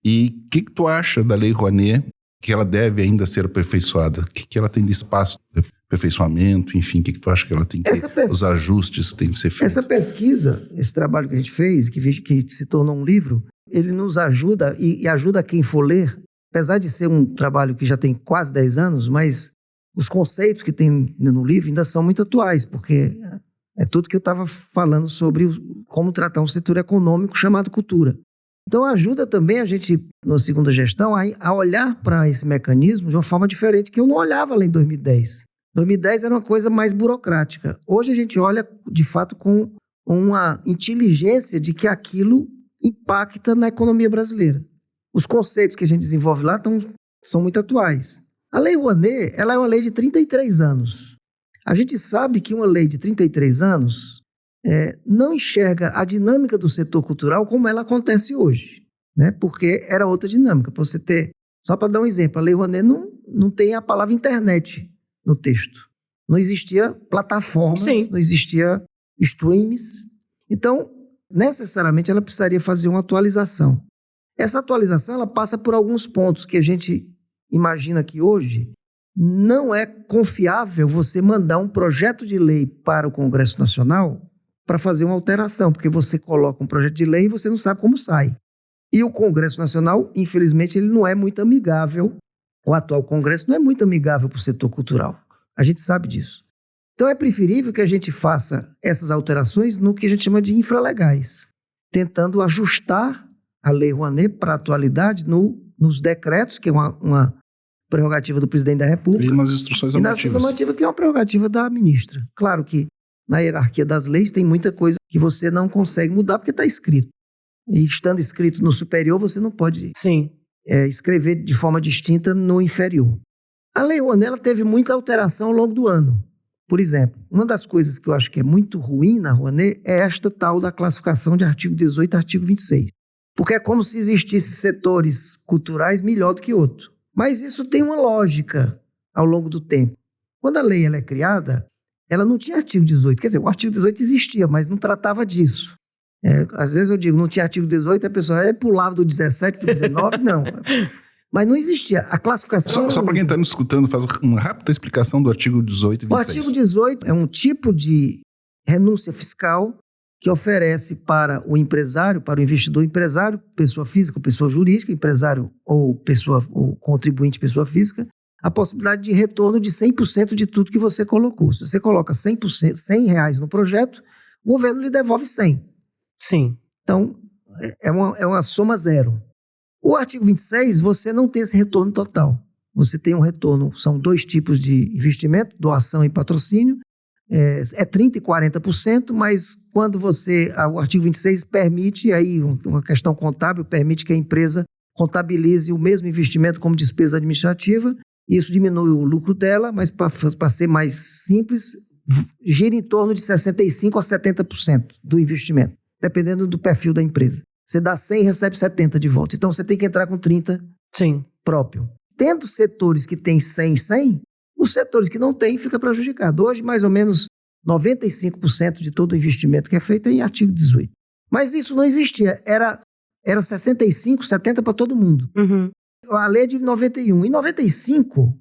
Speaker 2: E o que tu acha da Lei Rouanet que ela deve ainda ser aperfeiçoada? O que ela tem de espaço de aperfeiçoamento? Enfim, o que tu acha que ela tem que... Os ajustes que tem que ser feitos?
Speaker 3: Essa pesquisa, esse trabalho que a gente fez, que se tornou um livro, ele nos ajuda e ajuda quem for ler, apesar de ser um trabalho que já tem quase 10 anos, mas os conceitos que tem no livro ainda são muito atuais, porque é tudo que eu estava falando sobre como tratar um setor econômico chamado cultura. Então ajuda também a gente, na segunda gestão, a olhar para esse mecanismo de uma forma diferente, que eu não olhava lá em 2010. 2010 era uma coisa mais burocrática. Hoje a gente olha, de fato, com uma inteligência de que aquilo impacta na economia brasileira. Os conceitos que a gente desenvolve lá são muito atuais. A Lei Rouanet, ela é uma lei de 33 anos. A gente sabe que uma lei de 33 anos não enxerga a dinâmica do setor cultural como ela acontece hoje, né? Porque era outra dinâmica. Para você ter, só para dar um exemplo, a Lei Rouanet não tem a palavra internet no texto. Não existia plataformas,
Speaker 1: Sim.
Speaker 3: Não existia streams. Então, necessariamente, ela precisaria fazer uma atualização. Essa atualização ela passa por alguns pontos que a gente imagina que hoje não é confiável você mandar um projeto de lei para o Congresso Nacional para fazer uma alteração, porque você coloca um projeto de lei e você não sabe como sai. E o Congresso Nacional, infelizmente, ele não é muito amigável, o atual Congresso não é muito amigável para o setor cultural. A gente sabe disso. Então é preferível que a gente faça essas alterações no que a gente chama de infralegais, tentando ajustar a Lei Rouanet para a atualidade nos decretos, que é uma prerrogativa do presidente da República.
Speaker 2: E nas instruções normativas.
Speaker 3: E na normativa, que é uma prerrogativa da ministra. Claro que na hierarquia das leis tem muita coisa que você não consegue mudar porque está escrito. E estando escrito no superior, você não pode escrever de forma distinta no inferior. A Lei Rouanet ela teve muita alteração ao longo do ano. Por exemplo, uma das coisas que eu acho que é muito ruim na Rouanet é esta tal da classificação de artigo 18 e artigo 26. Porque é como se existissem setores culturais melhor do que outro. Mas isso tem uma lógica ao longo do tempo. Quando a lei ela é criada, ela não tinha artigo 18. Quer dizer, o artigo 18 existia, mas não tratava disso. Às vezes eu digo, não tinha artigo 18, a pessoa pulava do 17 para o 19, não. Mas não existia. A classificação...
Speaker 2: Só para quem está nos escutando, faz uma rápida explicação do artigo 18 e 26.
Speaker 3: O artigo 18 é um tipo de renúncia fiscal que oferece para o empresário, para o investidor empresário, pessoa física ou pessoa jurídica, empresário ou contribuinte pessoa física, a possibilidade de retorno de 100% de tudo que você colocou. Se você coloca 100%, R$100 no projeto, o governo lhe devolve 100.
Speaker 1: Sim.
Speaker 3: Então, é uma soma zero. O artigo 26, você não tem esse retorno total. Você tem um retorno, são 2 tipos de investimento, doação e patrocínio, 30% e 40%, mas quando o artigo 26 permite, aí uma questão contábil, permite que a empresa contabilize o mesmo investimento como despesa administrativa, isso diminui o lucro dela, mas para ser mais simples, gira em torno de 65% a 70% do investimento, dependendo do perfil da empresa. Você dá 100 e recebe 70 de volta. Então, você tem que entrar com 30 próprio. Tendo setores que têm 100 e 100, os setores que não têm ficam prejudicados. Hoje, mais ou menos 95% de todo o investimento que é feito é em artigo 18. Mas isso não existia. Era 65, 70 para todo mundo.
Speaker 1: Uhum.
Speaker 3: A lei é de 91. Em 95,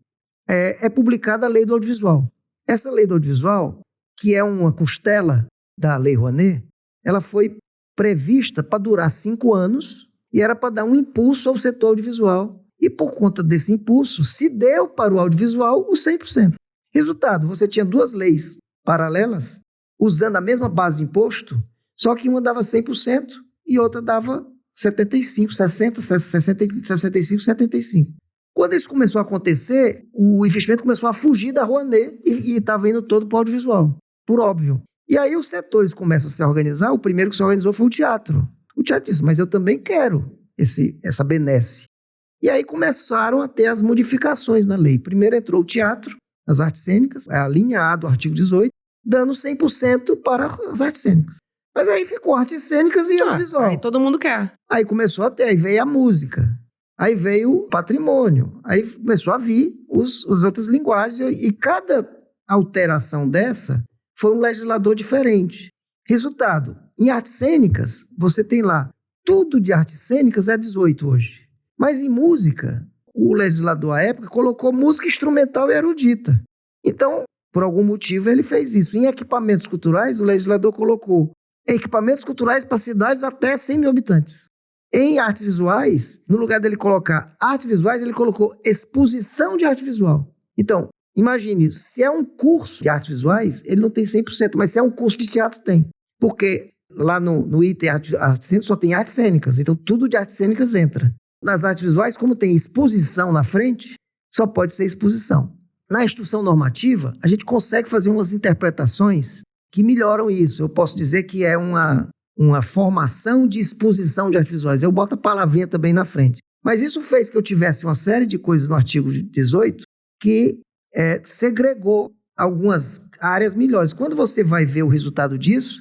Speaker 3: é publicada a lei do audiovisual. Essa lei do audiovisual, que é uma costela da Lei Rouanet, ela foi prevista para durar 5 anos e era para dar um impulso ao setor audiovisual. E por conta desse impulso, se deu para o audiovisual os 100%. Resultado, você tinha 2 leis paralelas, usando a mesma base de imposto, só que uma dava 100% e outra dava 75%, 60%, 65%, 75%. Quando isso começou a acontecer, o investimento começou a fugir da Rouanet e estava indo todo para o audiovisual, por óbvio. E aí os setores começam a se organizar. O primeiro que se organizou foi o teatro. O teatro disse, mas eu também quero essa benesse. E aí começaram a ter as modificações na lei. Primeiro entrou o teatro, as artes cênicas, a linha A do artigo 18, dando 100% para as artes cênicas. Mas aí ficou artes cênicas e audiovisual.
Speaker 1: Aí todo mundo quer.
Speaker 3: Aí começou a ter, aí veio a música, aí veio o patrimônio, aí começou a vir as outras linguagens, e cada alteração dessa foi um legislador diferente. Resultado, em artes cênicas, você tem lá, tudo de artes cênicas é 18 hoje. Mas em música, o legislador à época colocou música instrumental e erudita. Então, por algum motivo, ele fez isso. Em equipamentos culturais, o legislador colocou equipamentos culturais para cidades até 100 mil habitantes. Em artes visuais, no lugar dele colocar artes visuais, ele colocou exposição de arte visual. Então, imagine, se é um curso de artes visuais, ele não tem 100%, mas se é um curso de teatro, tem. Porque lá no item artes cênicas só tem artes cênicas, então tudo de artes cênicas entra. Nas artes visuais, como tem exposição na frente, só pode ser exposição. Na instrução normativa, a gente consegue fazer umas interpretações que melhoram isso. Eu posso dizer que é uma formação de exposição de artes visuais. Eu boto a palavrinha também na frente. Mas isso fez que eu tivesse uma série de coisas no artigo 18 que segregou algumas áreas melhores. Quando você vai ver o resultado disso,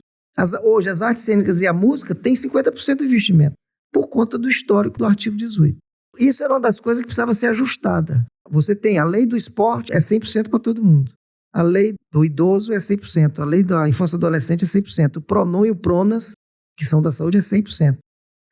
Speaker 3: hoje as artes cênicas e a música têm 50% de investimento, por conta do histórico do artigo 18. Isso era uma das coisas que precisava ser ajustada. Você tem a lei do esporte, é 100% para todo mundo. A lei do idoso é 100%. A lei da infância e adolescente é 100%. O PRONAM e o PRONAS, que são da saúde, é 100%.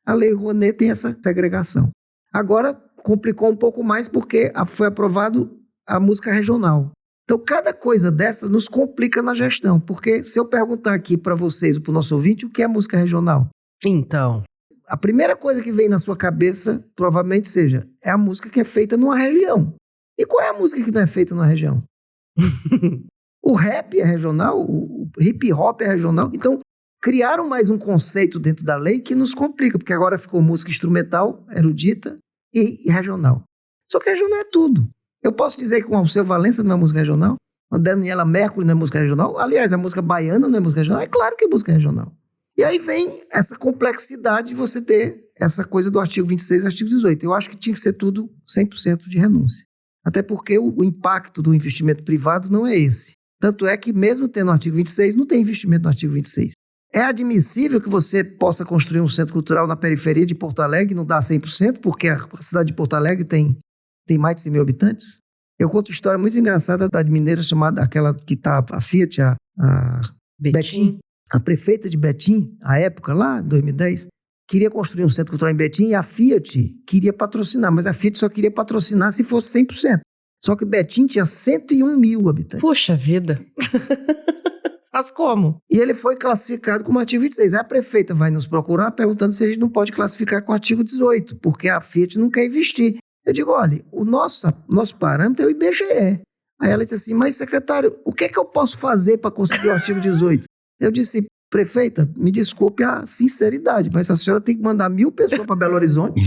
Speaker 3: A lei Rouanet tem essa segregação. Agora, complicou um pouco mais porque foi aprovado a música regional. Então, cada coisa dessa nos complica na gestão. Porque se eu perguntar aqui para vocês, para o nosso ouvinte, o que é música regional?
Speaker 1: Então,
Speaker 3: a primeira coisa que vem na sua cabeça, provavelmente seja, é a música que é feita numa região. E qual é a música que não é feita numa região? O rap é regional, o hip hop é regional. Então, criaram mais um conceito dentro da lei que nos complica, porque agora ficou música instrumental, erudita e regional. Só que regional é tudo. Eu posso dizer que o Alceu Valença não é música regional, a Daniela Mercury não é música regional, aliás, a música baiana não é música regional, é claro que é música regional. E aí vem essa complexidade de você ter essa coisa do artigo 26 e artigo 18. Eu acho que tinha que ser tudo 100% de renúncia. Até porque o impacto do investimento privado não é esse. Tanto é que mesmo tendo o artigo 26, não tem investimento no artigo 26. É admissível que você possa construir um centro cultural na periferia de Porto Alegre e não dá 100%, porque a cidade de Porto Alegre tem mais de 100 mil habitantes. Eu conto uma história muito engraçada da mineira chamada, aquela que está, a Fiat, a Betim. A prefeita de Betim, à época, lá, em 2010, queria construir um centro cultural em Betim e a Fiat queria patrocinar, mas a Fiat só queria patrocinar se fosse 100%. Só que Betim tinha 101 mil habitantes.
Speaker 1: Puxa vida! Mas como?
Speaker 3: E ele foi classificado como artigo 26. Aí a prefeita vai nos procurar perguntando se a gente não pode classificar com o artigo 18, porque a Fiat não quer investir. Eu digo, olha, o nosso parâmetro é o IBGE. Aí ela disse assim, mas secretário, o que é que eu posso fazer para conseguir o artigo 18? Eu disse, prefeita, me desculpe a sinceridade, mas a senhora tem que mandar 1.000 pessoas para Belo Horizonte.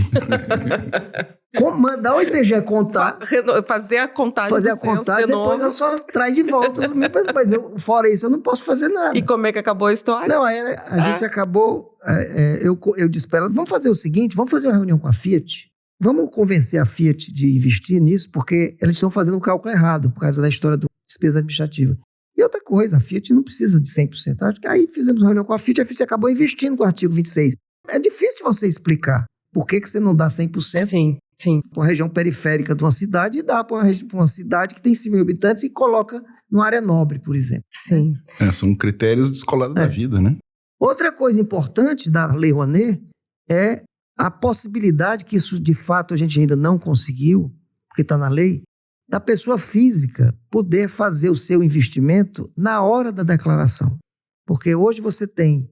Speaker 3: Mandar o IBGE contar.
Speaker 1: Fazer a contagem
Speaker 3: fazer a contagem, depois a senhora traz de volta os 1.000 pessoas. Mas fora isso, eu não posso fazer nada.
Speaker 1: E como é que acabou a história?
Speaker 3: Não, aí a gente acabou... eu disse para ela, vamos fazer o seguinte, vamos fazer uma reunião com a Fiat. Vamos convencer a Fiat de investir nisso, porque eles estão fazendo o cálculo errado, por causa da história da despesa administrativa. E outra coisa, a Fiat não precisa de 100%. Acho que aí fizemos uma reunião com a Fiat acabou investindo com o artigo 26. É difícil de você explicar por que você não dá 100%
Speaker 1: sim.
Speaker 3: para uma região periférica de uma cidade e dá para uma cidade que tem 5 mil habitantes e coloca numa área nobre, por exemplo.
Speaker 1: Sim.
Speaker 2: São critérios descolados da vida, né?
Speaker 3: Outra coisa importante da Lei Rouanet é a possibilidade, que isso de fato a gente ainda não conseguiu, porque está na lei, da pessoa física poder fazer o seu investimento na hora da declaração. Porque hoje você tem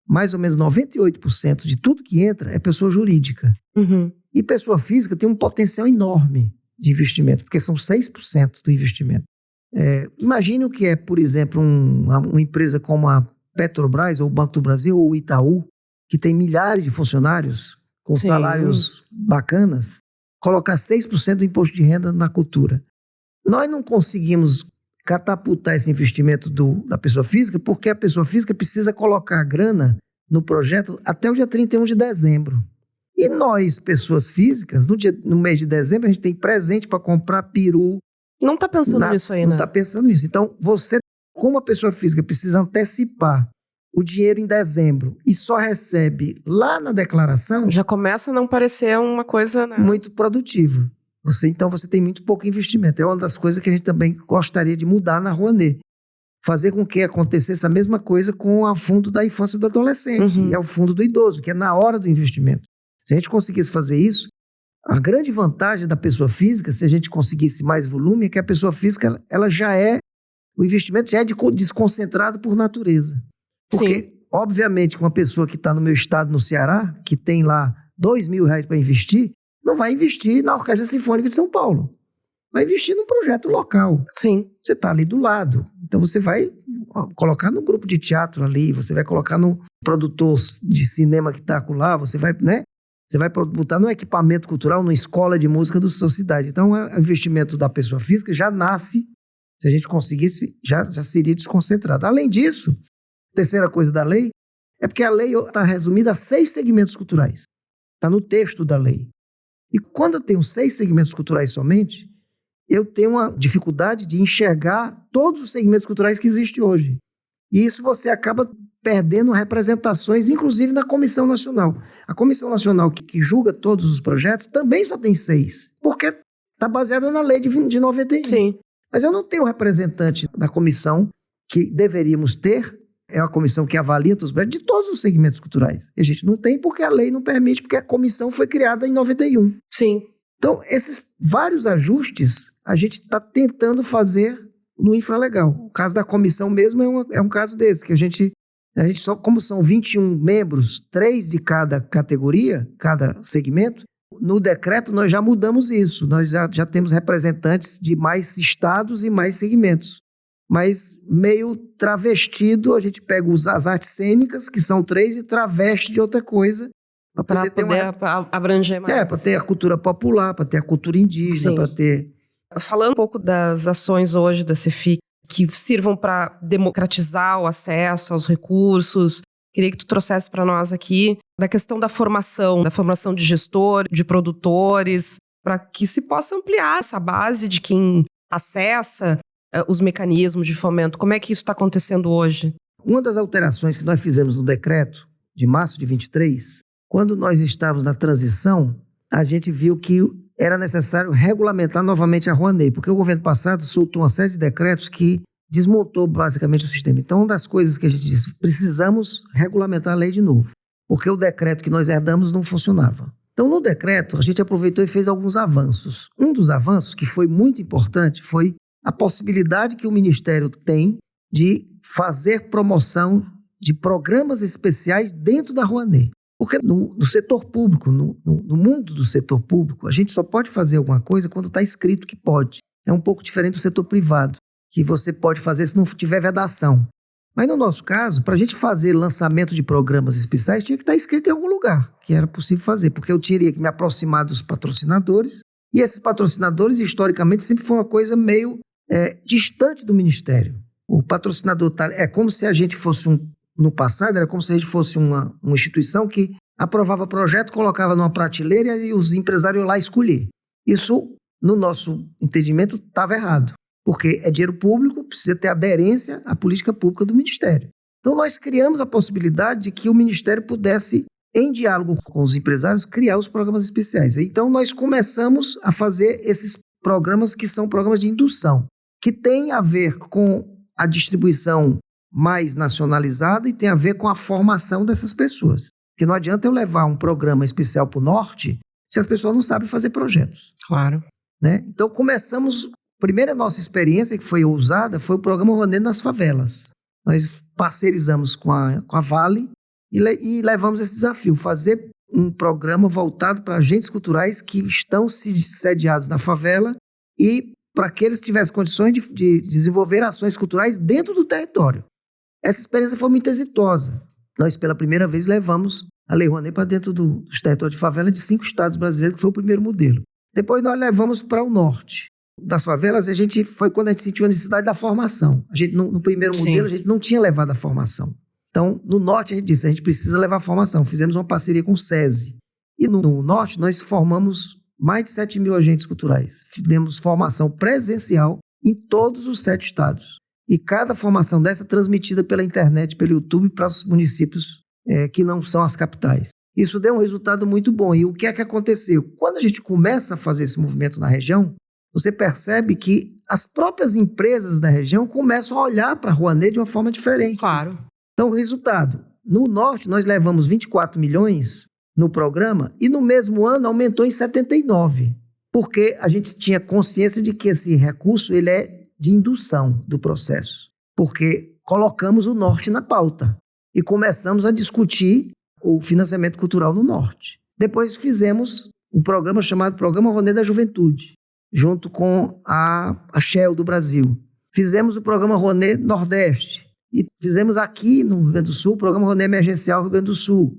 Speaker 3: mais ou menos 98% de tudo que entra é pessoa jurídica.
Speaker 1: Uhum.
Speaker 3: E pessoa física tem um potencial enorme de investimento, porque são 6% do investimento. Imagine o que é, por exemplo, uma empresa como a Petrobras, ou o Banco do Brasil, ou o Itaú, que tem milhares de funcionários com salários bacanas, colocar 6% do imposto de renda na cultura. Nós não conseguimos catapultar esse investimento da pessoa física porque a pessoa física precisa colocar grana no projeto até o dia 31 de dezembro. E nós, pessoas físicas, no mês de dezembro, a gente tem presente para comprar peru.
Speaker 1: Não está pensando nisso aí, né?
Speaker 3: Não está pensando nisso. Então, você, como a pessoa física, precisa antecipar o dinheiro em dezembro e só recebe lá na declaração...
Speaker 1: Já começa a não parecer uma coisa... Né?
Speaker 3: Muito produtiva. Então, você tem muito pouco investimento. É uma das coisas que a gente também gostaria de mudar na Rouanet. Fazer com que acontecesse a mesma coisa com o fundo da infância e do adolescente.
Speaker 1: Uhum.
Speaker 3: E é o fundo do idoso, que é na hora do investimento. Se a gente conseguisse fazer isso, a grande vantagem da pessoa física, se a gente conseguisse mais volume, é que a pessoa física, ela já é... O investimento já é desconcentrado por natureza. Porque, obviamente, uma pessoa que está no meu estado, no Ceará, que tem lá R$2.000 para investir, não vai investir na Orquestra Sinfônica de São Paulo. Vai investir num projeto local.
Speaker 1: Sim.
Speaker 3: Você está ali do lado. Então, você vai colocar no grupo de teatro ali, você vai colocar no produtor de cinema que está lá, você vai, né? Você vai botar no equipamento cultural, numa escola de música da sua cidade. Então, o investimento da pessoa física já nasce, se a gente conseguisse, já seria desconcentrado. Além disso, a terceira coisa da lei é porque a lei está resumida a 6 segmentos culturais. Está no texto da lei. E quando eu tenho 6 segmentos culturais somente, eu tenho uma dificuldade de enxergar todos os segmentos culturais que existem hoje. E isso você acaba perdendo representações, inclusive na Comissão Nacional. A Comissão Nacional que julga todos os projetos também só tem 6, porque está baseada na lei de 91.
Speaker 1: Sim.
Speaker 3: Mas eu não tenho representante da comissão que deveríamos ter, é uma comissão que avalia todos os projetos de todos os segmentos culturais. E a gente não tem porque a lei não permite, porque a comissão foi criada em 91.
Speaker 1: Sim.
Speaker 3: Então, esses vários ajustes a gente está tentando fazer no infralegal. O caso da comissão mesmo é um caso desse, que a gente só, como são 21 membros, 3 de cada categoria, cada segmento, no decreto nós já mudamos isso. Nós já temos representantes de mais estados e mais segmentos. mas meio travestido, a gente pega as artes cênicas, que são 3, e traveste de outra coisa.
Speaker 1: Para poder abranger mais.
Speaker 3: Para ter a cultura popular, para ter a cultura indígena, para ter...
Speaker 1: Falando um pouco das ações hoje da Cefic, que sirvam para democratizar o acesso aos recursos, queria que tu trouxesse para nós aqui da questão da formação de gestor, de produtores, para que se possa ampliar essa base de quem acessa os mecanismos de fomento. Como é que isso está acontecendo hoje?
Speaker 3: Uma das alterações que nós fizemos no decreto de março de 23, quando nós estávamos na transição, a gente viu que era necessário regulamentar novamente a Rouanet, porque o governo passado soltou uma série de decretos que desmontou basicamente o sistema. Então, uma das coisas que a gente disse, precisamos regulamentar a lei de novo, porque o decreto que nós herdamos não funcionava. Então, no decreto, a gente aproveitou e fez alguns avanços. Um dos avanços, que foi muito importante, foi a possibilidade que o Ministério tem de fazer promoção de programas especiais dentro da Rouanet. Porque no setor público, no mundo do setor público, a gente só pode fazer alguma coisa quando está escrito que pode. É um pouco diferente do setor privado, que você pode fazer se não tiver vedação. Mas no nosso caso, para a gente fazer lançamento de programas especiais, tinha que estar escrito em algum lugar que era possível fazer, porque eu teria que me aproximar dos patrocinadores, e esses patrocinadores, historicamente, sempre foi uma coisa meio distante do Ministério. O patrocinador é como se a gente fosse no passado, era como se a gente fosse uma instituição que aprovava projeto, colocava numa prateleira e os empresários iam lá escolher. Isso, no nosso entendimento, estava errado, porque é dinheiro público, precisa ter aderência à política pública do Ministério. Então, nós criamos a possibilidade de que o Ministério pudesse, em diálogo com os empresários, criar os programas especiais. Então, nós começamos a fazer esses programas que são programas de indução, que tem a ver com a distribuição mais nacionalizada e tem a ver com a formação dessas pessoas. Porque não adianta eu levar um programa especial para o Norte se as pessoas não sabem fazer projetos.
Speaker 1: Claro.
Speaker 3: Né? Então, começamos... A primeira nossa experiência que foi usada foi o programa Rouanet nas favelas. Nós parcerizamos com a Vale e levamos esse desafio, fazer um programa voltado para agentes culturais que estão sediados na favela e para que eles tivessem condições de desenvolver ações culturais dentro do território. Essa experiência foi muito exitosa. Nós, pela primeira vez, levamos a Lei Rouanet para dentro dos territórios de favela de 5 estados brasileiros, que foi o primeiro modelo. Depois nós levamos para o norte. Das favelas, foi quando a gente sentiu a necessidade da formação. A gente, no primeiro modelo, a gente não tinha levado a formação. Então, no norte, a gente disse, a gente precisa levar a formação. Fizemos uma parceria com o SESI. E no norte, nós formamos mais de 7 mil agentes culturais. Fizemos formação presencial em todos os 7 estados. E cada formação dessa é transmitida pela internet, pelo YouTube, para os municípios que não são as capitais. Isso deu um resultado muito bom. E o que é que aconteceu? Quando a gente começa a fazer esse movimento na região, você percebe que as próprias empresas da região começam a olhar para a Rouanet de uma forma diferente.
Speaker 1: Claro.
Speaker 3: Então, o resultado. No norte, nós levamos 24 milhões no programa e no mesmo ano aumentou em 79, porque a gente tinha consciência de que esse recurso ele é de indução do processo, porque colocamos o norte na pauta e começamos a discutir o financiamento cultural no norte. Depois fizemos um programa chamado Programa Rouanet da Juventude, junto com a Shell do Brasil. Fizemos o Programa Rouanet Nordeste e fizemos aqui no Rio Grande do Sul o Programa Rouanet Emergencial Rio Grande do Sul.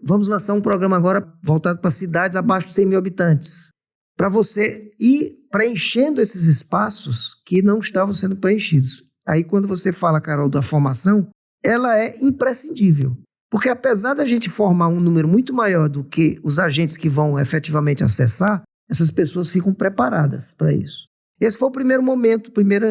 Speaker 3: Vamos lançar um programa agora voltado para cidades abaixo de 100 mil habitantes, para você ir preenchendo esses espaços que não estavam sendo preenchidos. Aí quando você fala, Carol, da formação, ela é imprescindível, porque apesar da gente formar um número muito maior do que os agentes que vão efetivamente acessar, essas pessoas ficam preparadas para isso. Esse foi o primeiro momento, o primeiro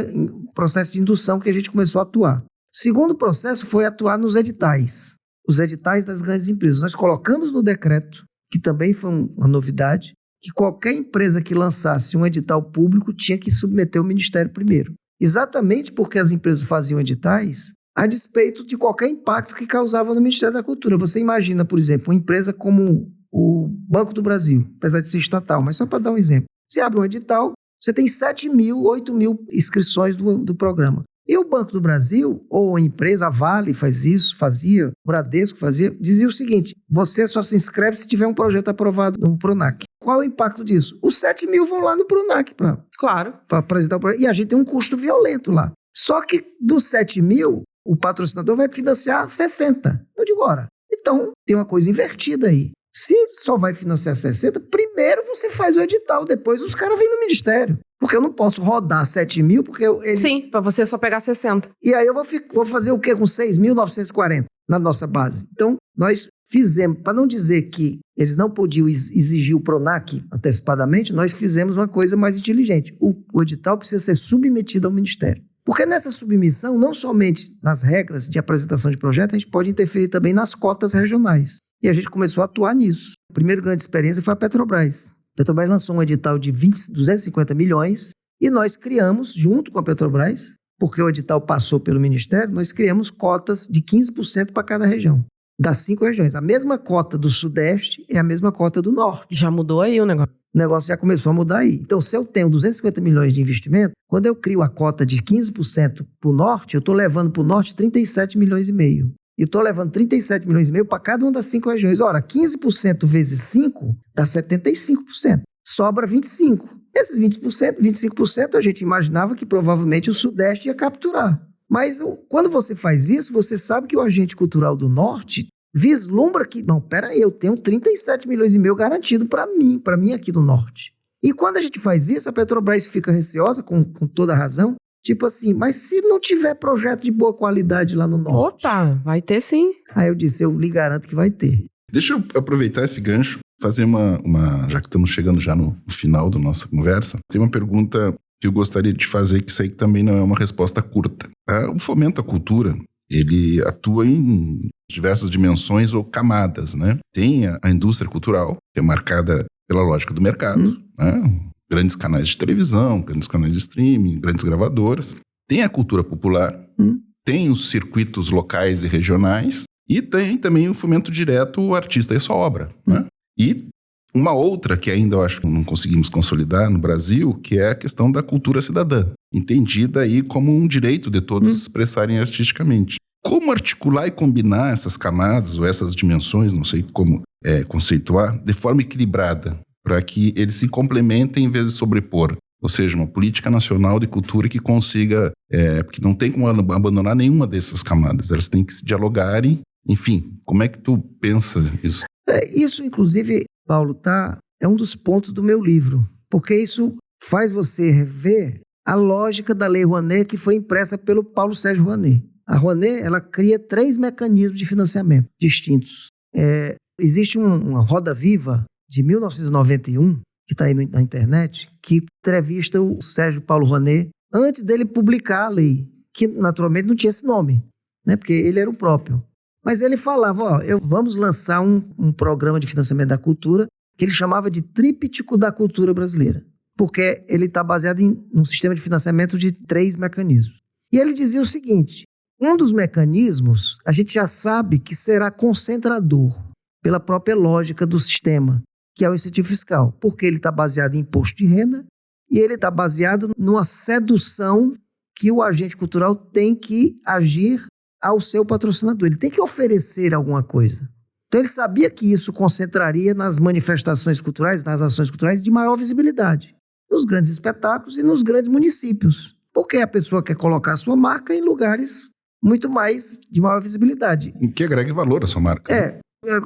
Speaker 3: processo de indução que a gente começou a atuar. O segundo processo foi atuar nos editais, os editais das grandes empresas. Nós colocamos no decreto, que também foi uma novidade, que qualquer empresa que lançasse um edital público tinha que submeter ao Ministério primeiro. Exatamente porque as empresas faziam editais a despeito de qualquer impacto que causava no Ministério da Cultura. Você imagina, por exemplo, uma empresa como o Banco do Brasil, apesar de ser estatal, mas só para dar um exemplo. Você abre um edital, você tem 7 mil, 8 mil inscrições do programa. E o Banco do Brasil, ou a empresa, a Vale faz isso, fazia, o Bradesco fazia, dizia o seguinte, você só se inscreve se tiver um projeto aprovado no PRONAC. Qual é o impacto disso? Os 7 mil vão lá no PRONAC para
Speaker 1: Claro.
Speaker 3: apresentar o projeto. E a gente tem um custo violento lá. Só que dos 7 mil, o patrocinador vai financiar 60. Eu digo, ora, então tem uma coisa invertida aí. Se só vai financiar 60, primeiro você faz o edital, depois os caras vêm no ministério. Porque eu não posso rodar 7 mil, porque ele...
Speaker 1: Sim, para você só pegar 60.
Speaker 3: E aí eu vou fazer o quê com 6.940 na nossa base? Então, nós fizemos, para não dizer que eles não podiam exigir o PRONAC antecipadamente, nós fizemos uma coisa mais inteligente. O edital precisa ser submetido ao ministério. Porque nessa submissão, não somente nas regras de apresentação de projeto, a gente pode interferir também nas cotas regionais. E a gente começou a atuar nisso. A primeira grande experiência foi a Petrobras. A Petrobras lançou um edital de 250 milhões e nós criamos, junto com a Petrobras, porque o edital passou pelo Ministério, nós criamos cotas de 15% para cada região, das 5 regiões. A mesma cota do Sudeste é a mesma cota do Norte.
Speaker 1: Já mudou aí o negócio.
Speaker 3: O negócio já começou a mudar aí. Então, se eu tenho 250 milhões de investimento, quando eu crio a cota de 15% para o Norte, eu estou levando para o Norte 37 milhões e meio. E estou levando 37 milhões e meio para cada uma das 5 regiões. Ora, 15% vezes 5 dá 75%. Sobra 25%. Esses 20%, 25% a gente imaginava que provavelmente o Sudeste ia capturar. Mas quando você faz isso, você sabe que o agente cultural do Norte vislumbra que, não, peraí, eu tenho 37 milhões e meio garantido para mim aqui do Norte. E quando a gente faz isso, a Petrobras fica receosa, com toda a razão, tipo assim, mas se não tiver projeto de boa qualidade lá no Norte?
Speaker 1: Opa, vai ter sim.
Speaker 3: Aí eu disse, eu lhe garanto que vai ter.
Speaker 2: Deixa eu aproveitar esse gancho, fazer uma já que estamos chegando já no final da nossa conversa, tem uma pergunta que eu gostaria de fazer, que isso aí também não é uma resposta curta. O Fomento à Cultura, ele atua em diversas dimensões ou camadas, né? Tem a indústria cultural, que é marcada pela lógica do mercado, né? Grandes canais de televisão, grandes canais de streaming, grandes gravadoras. Tem a cultura popular, tem os circuitos locais e regionais, e tem também o fomento direto ao artista e a sua obra, né? E uma outra que ainda eu acho que não conseguimos consolidar no Brasil, que é a questão da cultura cidadã, entendida aí como um direito de todos se expressarem artisticamente. Como articular e combinar essas camadas ou essas dimensões, não sei como conceituar, de forma equilibrada, para que eles se complementem em vez de sobrepor? Ou seja, uma política nacional de cultura que consiga, porque não tem como abandonar nenhuma dessas camadas, elas têm que se dialogarem. Enfim, como é que tu pensa isso?
Speaker 3: Isso, inclusive, Paulo, é um dos pontos do meu livro, porque isso faz você rever a lógica da Lei Rouanet que foi impressa pelo Paulo Sérgio Rouanet. A Rouanet, ela cria 3 mecanismos de financiamento distintos. Existe uma Roda Viva de 1991, que está aí na internet, que entrevista o Sérgio Paulo Rouanet antes dele publicar a lei, que naturalmente não tinha esse nome, né, porque ele era o próprio. Mas ele falava, vamos lançar um programa de financiamento da cultura que ele chamava de Tríptico da Cultura Brasileira, porque ele está baseado num sistema de financiamento de 3 mecanismos. E ele dizia o seguinte, um dos mecanismos a gente já sabe que será concentrador pela própria lógica do sistema, que é o incentivo fiscal, porque ele está baseado em imposto de renda e ele está baseado numa sedução que o agente cultural tem que agir ao seu patrocinador. Ele tem que oferecer alguma coisa. Então ele sabia que isso concentraria nas manifestações culturais, nas ações culturais de maior visibilidade, nos grandes espetáculos e nos grandes municípios, porque a pessoa quer colocar a sua marca em lugares muito mais de maior visibilidade.
Speaker 2: Que agregue valor a sua marca.
Speaker 3: É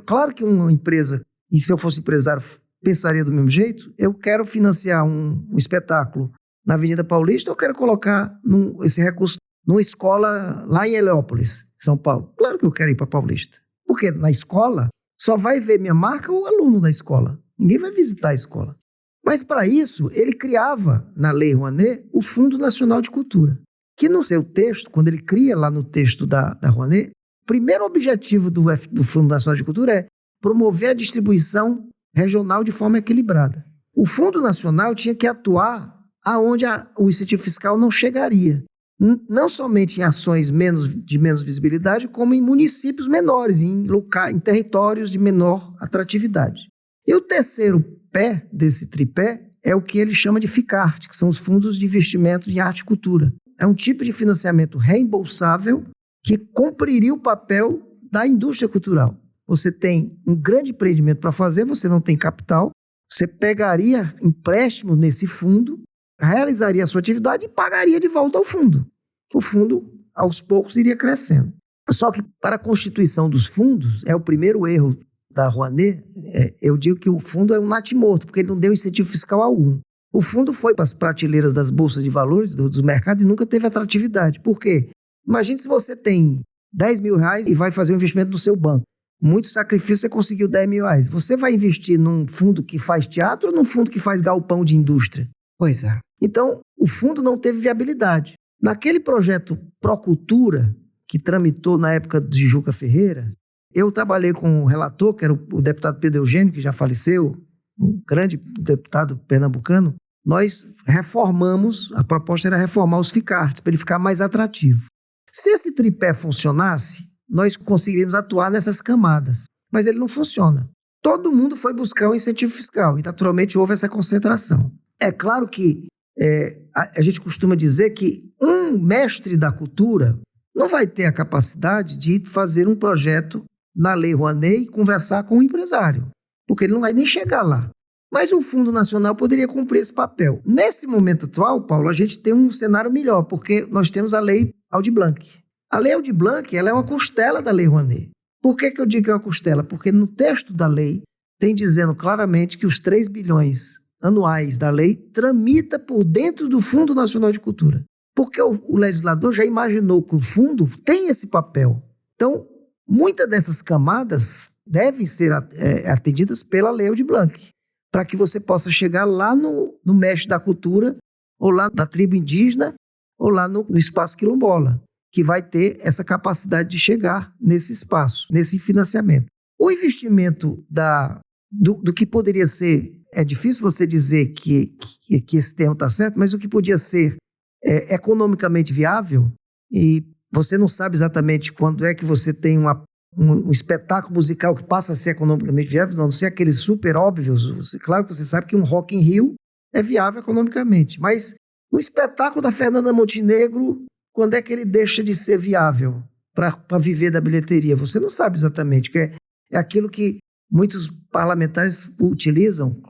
Speaker 3: claro que uma empresa, e se eu fosse empresário, pensaria do mesmo jeito, eu quero financiar um espetáculo na Avenida Paulista, eu quero colocar esse recurso numa escola lá em Heliópolis, São Paulo. Claro que eu quero ir para Paulista. Porque na escola só vai ver minha marca o aluno da escola. Ninguém vai visitar a escola. Mas para isso, ele criava na Lei Rouanet o Fundo Nacional de Cultura, que no seu texto, quando ele cria lá no texto da Rouanet, o primeiro objetivo do Fundo Nacional de Cultura é promover a distribuição regional de forma equilibrada. O Fundo Nacional tinha que atuar aonde o incentivo fiscal não chegaria. Não somente em ações de menos visibilidade, como em municípios menores, em territórios de menor atratividade. E o terceiro pé desse tripé é o que ele chama de FICART, que são os fundos de investimento em arte e cultura. É um tipo de financiamento reembolsável que cumpriria o papel da indústria cultural. Você tem um grande empreendimento para fazer, você não tem capital, você pegaria empréstimo nesse fundo, realizaria a sua atividade e pagaria de volta ao fundo. o fundo, aos poucos, iria crescendo. Só que para a constituição dos fundos, é o primeiro erro da Rouanet, eu digo que o fundo é um natimorto, porque ele não deu incentivo fiscal algum. O fundo foi para as prateleiras das bolsas de valores, dos mercados, e nunca teve atratividade. Por quê? Imagine se você tem R$10.000 e vai fazer um investimento no seu banco. Muito sacrifício, você conseguiu R$10.000. Você vai investir num fundo que faz teatro ou num fundo que faz galpão de indústria?
Speaker 1: Pois é.
Speaker 3: Então, o fundo não teve viabilidade. Naquele projeto Procultura, que tramitou na época de Juca Ferreira, eu trabalhei com um relator, que era o deputado Pedro Eugênio, que já faleceu, um grande deputado pernambucano. Nós reformamos, a proposta era reformar os FICARTs, para ele ficar mais atrativo. Se esse tripé funcionasse, nós conseguiríamos atuar nessas camadas, mas ele não funciona. Todo mundo foi buscar um incentivo fiscal e, naturalmente, houve essa concentração. É claro que a gente costuma dizer que um mestre da cultura não vai ter a capacidade de fazer um projeto na Lei Rouanet e conversar com o empresário, porque ele não vai nem chegar lá. Mas o Fundo Nacional poderia cumprir esse papel. Nesse momento atual, Paulo, a gente tem um cenário melhor, porque nós temos a Lei Aldir Blanc. A Lei Aldir Blanc, ela é uma costela da Lei Rouanet. Por que eu digo que é uma costela? Porque no texto da lei tem dizendo claramente que os 3 bilhões anuais da lei tramita por dentro do Fundo Nacional de Cultura. Porque o legislador já imaginou que o fundo tem esse papel. Então, muitas dessas camadas devem ser atendidas pela Lei Aldir Blanc, para que você possa chegar lá no mestre da cultura, ou lá na tribo indígena, ou lá no espaço quilombola, que vai ter essa capacidade de chegar nesse espaço, nesse financiamento. O investimento do que poderia ser, é difícil você dizer que esse termo está certo, mas o que podia ser economicamente viável, e você não sabe exatamente quando é que você tem um espetáculo musical que passa a ser economicamente viável, não ser aqueles super óbvios. Claro que você sabe que um Rock in Rio é viável economicamente, mas o espetáculo da Fernanda Montenegro, quando é que ele deixa de ser viável para viver da bilheteria? Você não sabe exatamente, que é aquilo que muitos parlamentares utilizam.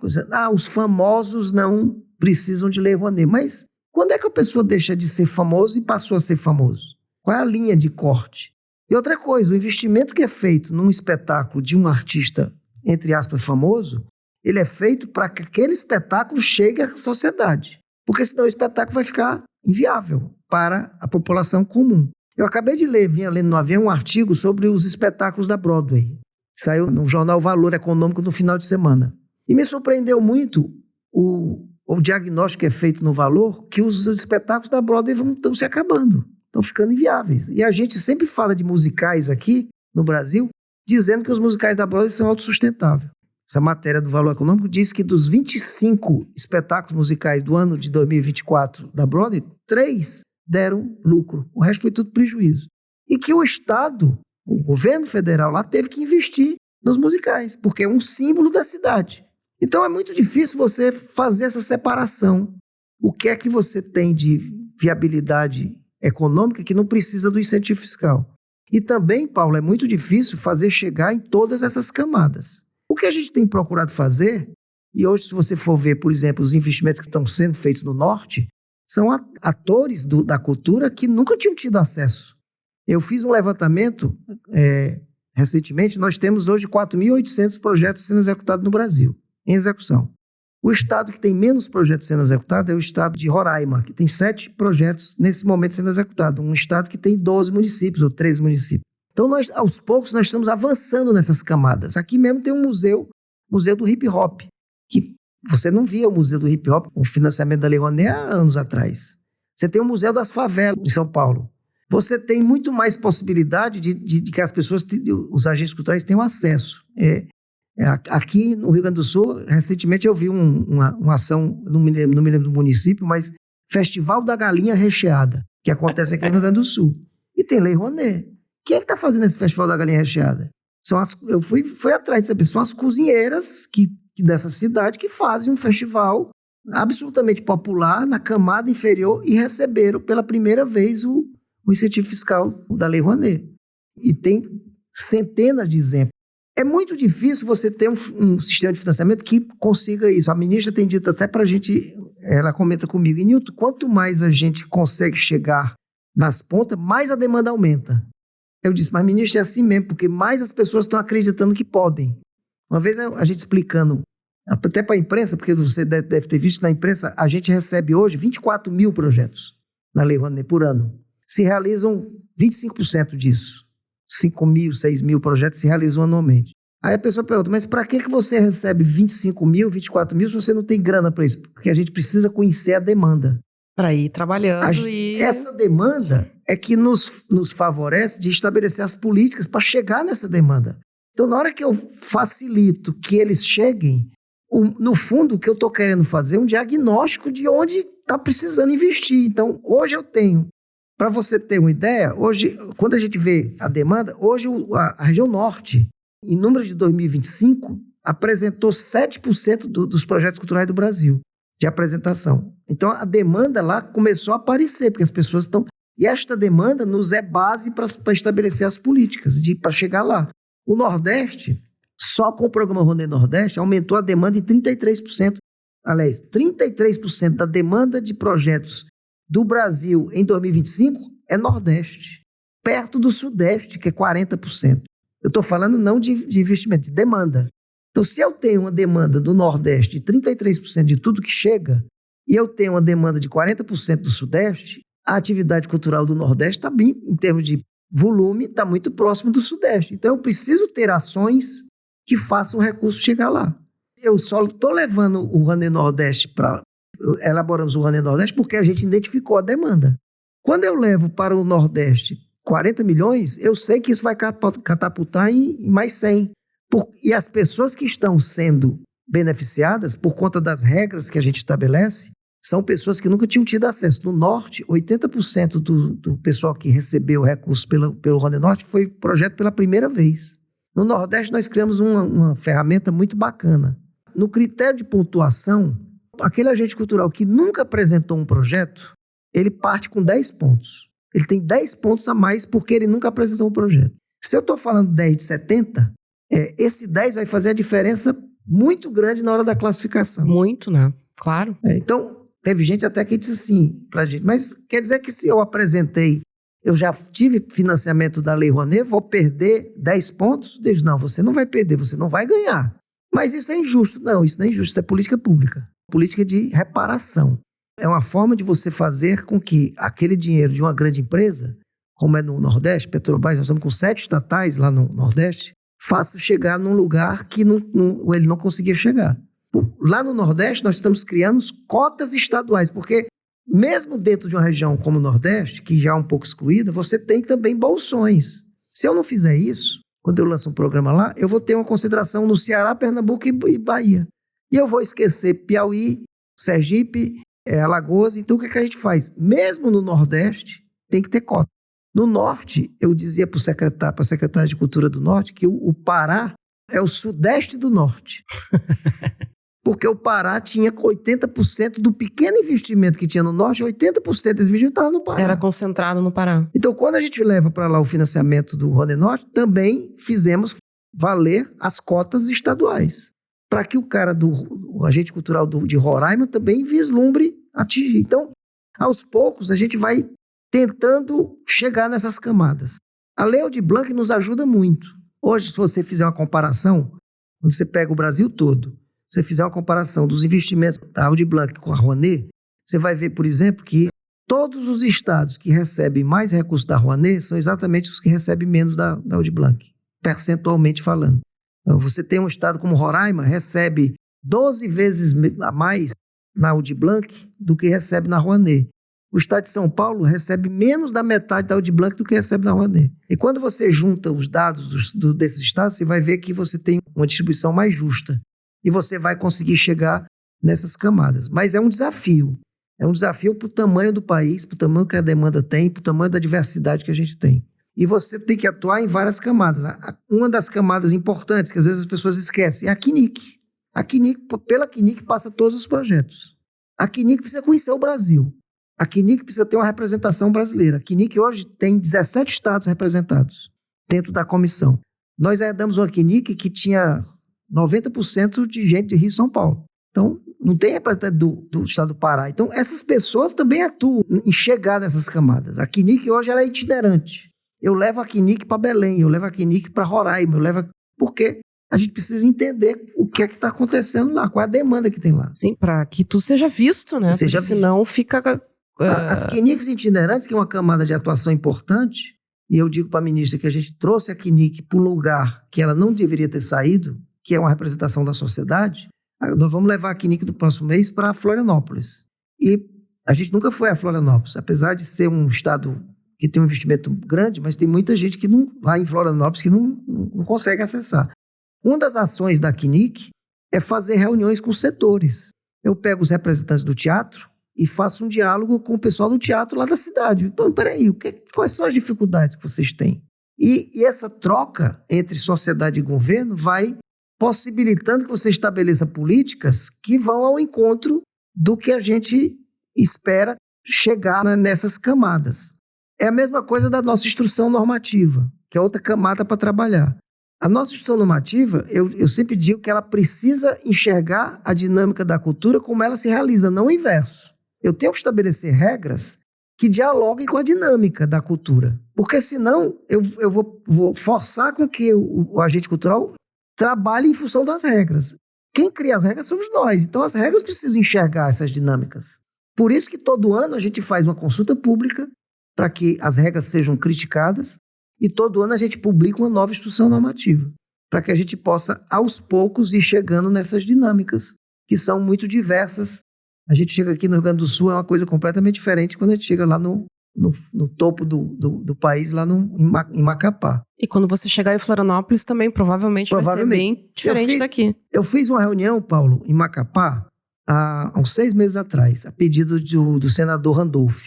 Speaker 3: Os famosos não precisam de Lei Rouanet. Mas quando é que a pessoa deixa de ser famoso e passou a ser famoso? Qual é a linha de corte? E outra coisa, o investimento que é feito num espetáculo de um artista, entre aspas, famoso, ele é feito para que aquele espetáculo chegue à sociedade. Porque senão o espetáculo vai ficar inviável para a população comum. Eu acabei de vinha lendo no avião um artigo sobre os espetáculos da Broadway. Saiu no jornal Valor Econômico no final de semana. E me surpreendeu muito o diagnóstico que é feito no Valor, que os espetáculos da Broadway estão se acabando, estão ficando inviáveis. E a gente sempre fala de musicais aqui no Brasil, dizendo que os musicais da Broadway são autossustentáveis. Essa matéria do Valor Econômico diz que dos 25 espetáculos musicais do ano de 2024 da Broadway, 3 deram lucro. O resto foi tudo prejuízo. E que o Estado, o governo federal lá, teve que investir nos musicais, porque é um símbolo da cidade. Então é muito difícil você fazer essa separação. O que é que você tem de viabilidade econômica que não precisa do incentivo fiscal? E também, Paulo, é muito difícil fazer chegar em todas essas camadas. O que a gente tem procurado fazer, e hoje se você for ver, por exemplo, os investimentos que estão sendo feitos no Norte, são atores da cultura que nunca tinham tido acesso. Eu fiz um levantamento recentemente, nós temos hoje 4.800 projetos sendo executados no Brasil, em execução. O estado que tem menos projetos sendo executados é o estado de Roraima, que tem 7 projetos nesse momento sendo executados. Um estado que tem 12 municípios ou 13 municípios. Então, aos poucos, nós estamos avançando nessas camadas. Aqui mesmo tem um museu do hip hop, que você não via o museu do hip hop, o financiamento da Lei Rouanet há anos atrás. Você tem o Museu das Favelas, em São Paulo. Você tem muito mais possibilidade de que as pessoas, os agentes culturais, tenham acesso. Aqui no Rio Grande do Sul, recentemente eu vi uma ação, não me lembro do município, mas Festival da Galinha Recheada, que acontece aqui no Rio Grande do Sul. E tem Lei Rouanet. Quem é que está fazendo esse Festival da Galinha Recheada? Eu fui atrás de saber, são as cozinheiras dessa cidade que fazem um festival absolutamente popular na camada inferior e receberam pela primeira vez o incentivo fiscal da Lei Rouanet. E tem centenas de exemplos. É muito difícil você ter um sistema de financiamento que consiga isso. A ministra tem dito até para a gente, ela comenta comigo, Nilton, quanto mais a gente consegue chegar nas pontas, mais a demanda aumenta. Eu disse, mas ministro, é assim mesmo, porque mais as pessoas estão acreditando que podem. Uma vez a gente explicando, até para a imprensa, porque você deve ter visto na imprensa, a gente recebe hoje 24 mil projetos na Lei Rouanet por ano. Se realizam 25% disso. 5 mil, 6 mil projetos se realizam anualmente. Aí a pessoa pergunta, mas para que você recebe 25 mil, 24 mil se você não tem grana para isso? Porque a gente precisa conhecer a demanda.
Speaker 1: Para ir trabalhando
Speaker 3: Essa demanda é que nos favorece de estabelecer as políticas para chegar nessa demanda. Então, na hora que eu facilito que eles cheguem, no fundo, o que eu estou querendo fazer é um diagnóstico de onde está precisando investir. Então, hoje eu tenho, para você ter uma ideia, hoje, quando a gente vê a demanda, hoje a região norte, em números de 2025, apresentou 7% dos projetos culturais do Brasil, de apresentação. Então, a demanda lá começou a aparecer, porque as pessoas estão... E esta demanda nos é base para estabelecer as políticas, para chegar lá. O Nordeste, só com o programa Rouanet Nordeste, aumentou a demanda em 33%. Aliás, 33% da demanda de projetos do Brasil em 2025 é Nordeste, perto do Sudeste, que é 40%. Eu estou falando não de investimento, de demanda. Então, se eu tenho uma demanda do Nordeste de 33% de tudo que chega, e eu tenho uma demanda de 40% do Sudeste, a atividade cultural do Nordeste está bem, em termos de volume, está muito próximo do Sudeste. Então, eu preciso ter ações que façam o recurso chegar lá. Eu só estou levando o Rouanet Nordeste para... Elaboramos o Rouanet Nordeste porque a gente identificou a demanda. Quando eu levo para o Nordeste 40 milhões, eu sei que isso vai catapultar em mais 100. E as pessoas que estão sendo beneficiadas por conta das regras que a gente estabelece são pessoas que nunca tinham tido acesso. No Norte, 80% do pessoal que recebeu recursos pelo Rouanet Norte foi projeto pela primeira vez. No Nordeste, nós criamos uma ferramenta muito bacana. No critério de pontuação, aquele agente cultural que nunca apresentou um projeto, ele parte com 10 pontos. Ele tem 10 pontos a mais porque ele nunca apresentou um projeto. Se eu estou falando 10 de 70, esse 10 vai fazer a diferença muito grande na hora da classificação.
Speaker 1: Muito, né? Claro.
Speaker 3: Então, teve gente até que disse assim pra gente, mas quer dizer que se eu apresentei, eu já tive financiamento da Lei Rouanet, vou perder 10 pontos? Eu disse, não, você não vai perder, você não vai ganhar. Mas isso é injusto. Não, isso não é injusto, isso é política pública. Política de reparação. É uma forma de você fazer com que aquele dinheiro de uma grande empresa, como é no Nordeste, Petrobras, nós estamos com 7 estatais lá no Nordeste, faça chegar num lugar que ele não conseguia chegar. Lá no Nordeste, nós estamos criando cotas estaduais, porque mesmo dentro de uma região como o Nordeste, que já é um pouco excluída, você tem também bolsões. Se eu não fizer isso, quando eu lanço um programa lá, eu vou ter uma concentração no Ceará, Pernambuco e Bahia. E eu vou esquecer Piauí, Sergipe, Alagoas. Então, o que a gente faz? Mesmo no Nordeste, tem que ter cota. No Norte, eu dizia para a secretária de Cultura do Norte que o Pará é o Sudeste do Norte. Porque o Pará tinha 80% do pequeno investimento que tinha no Norte, 80% desse investimento estava no Pará.
Speaker 1: Era concentrado no Pará.
Speaker 3: Então, quando a gente leva para lá o financiamento do Rouanet Norte, também fizemos valer as cotas estaduais, para que o cara o agente cultural de Roraima também vislumbre atingir. Então, aos poucos, a gente vai tentando chegar nessas camadas. A Lei Aldir Blanc nos ajuda muito. Hoje, se você fizer uma comparação, quando você pega o Brasil todo, se você fizer uma comparação dos investimentos da Aldir Blanc com a Rouanet, você vai ver, por exemplo, que todos os estados que recebem mais recursos da Rouanet são exatamente os que recebem menos da Aldir Blanc, percentualmente falando. Então, você tem um estado como Roraima, recebe 12 vezes a mais na Aldir Blanc do que recebe na Rouanet. O estado de São Paulo recebe menos da metade da Aldir Blanc do que recebe na Rouanet. E quando você junta os dados desses estados, você vai ver que você tem uma distribuição mais justa. E você vai conseguir chegar nessas camadas. Mas é um desafio. É um desafio para o tamanho do país, para o tamanho que a demanda tem, para o tamanho da diversidade que a gente tem. E você tem que atuar em várias camadas. Uma das camadas importantes, que às vezes as pessoas esquecem, é a CNIC. Pela CNIC passa todos os projetos. A CNIC precisa conhecer o Brasil. A CNIC precisa ter uma representação brasileira. A CNIC hoje tem 17 estados representados dentro da comissão. Nós herdamos uma CNIC que tinha 90% de gente de Rio e São Paulo. Então, não tem representante do estado do Pará. Então, essas pessoas também atuam em chegar nessas camadas. A CNIC hoje ela é itinerante. Eu levo a CNIC para Belém, eu levo a CNIC para Roraima, porque a gente precisa entender o que é que está acontecendo lá, qual é a demanda que tem lá.
Speaker 1: Sim, para que tu seja visto, né? Porque senão fica...
Speaker 3: As CNICs itinerantes, que é uma camada de atuação importante, e eu digo para a ministra que a gente trouxe a CNIC para um lugar que ela não deveria ter saído, que é uma representação da sociedade. Nós vamos levar a CNIC no próximo mês para Florianópolis. E a gente nunca foi a Florianópolis, apesar de ser um estado que tem um investimento grande, mas tem muita gente que não, lá em Florianópolis que não consegue acessar. Uma das ações da CNIC é fazer reuniões com setores. Eu pego os representantes do teatro e faço um diálogo com o pessoal do teatro lá da cidade. Então, peraí, quais são as dificuldades que vocês têm? E essa troca entre sociedade e governo vai possibilitando que você estabeleça políticas que vão ao encontro do que a gente espera chegar nessas camadas. É a mesma coisa da nossa instrução normativa, que é outra camada para trabalhar. A nossa instrução normativa, eu sempre digo que ela precisa enxergar a dinâmica da cultura como ela se realiza, não o inverso. Eu tenho que estabelecer regras que dialoguem com a dinâmica da cultura, porque senão eu vou forçar com que o agente cultural trabalhe em função das regras. Quem cria as regras somos nós, então as regras precisam enxergar essas dinâmicas. Por isso que todo ano a gente faz uma consulta pública para que as regras sejam criticadas e todo ano a gente publica uma nova instrução normativa, para que a gente possa, aos poucos, ir chegando nessas dinâmicas, que são muito diversas. A gente chega aqui no Rio Grande do Sul, é uma coisa completamente diferente quando a gente chega lá no topo do país, lá em Macapá.
Speaker 1: E quando você chegar em Florianópolis também, provavelmente vai ser bem diferente daqui.
Speaker 3: Eu fiz uma reunião, Paulo, em Macapá, há uns 6 meses atrás, a pedido do senador Randolph.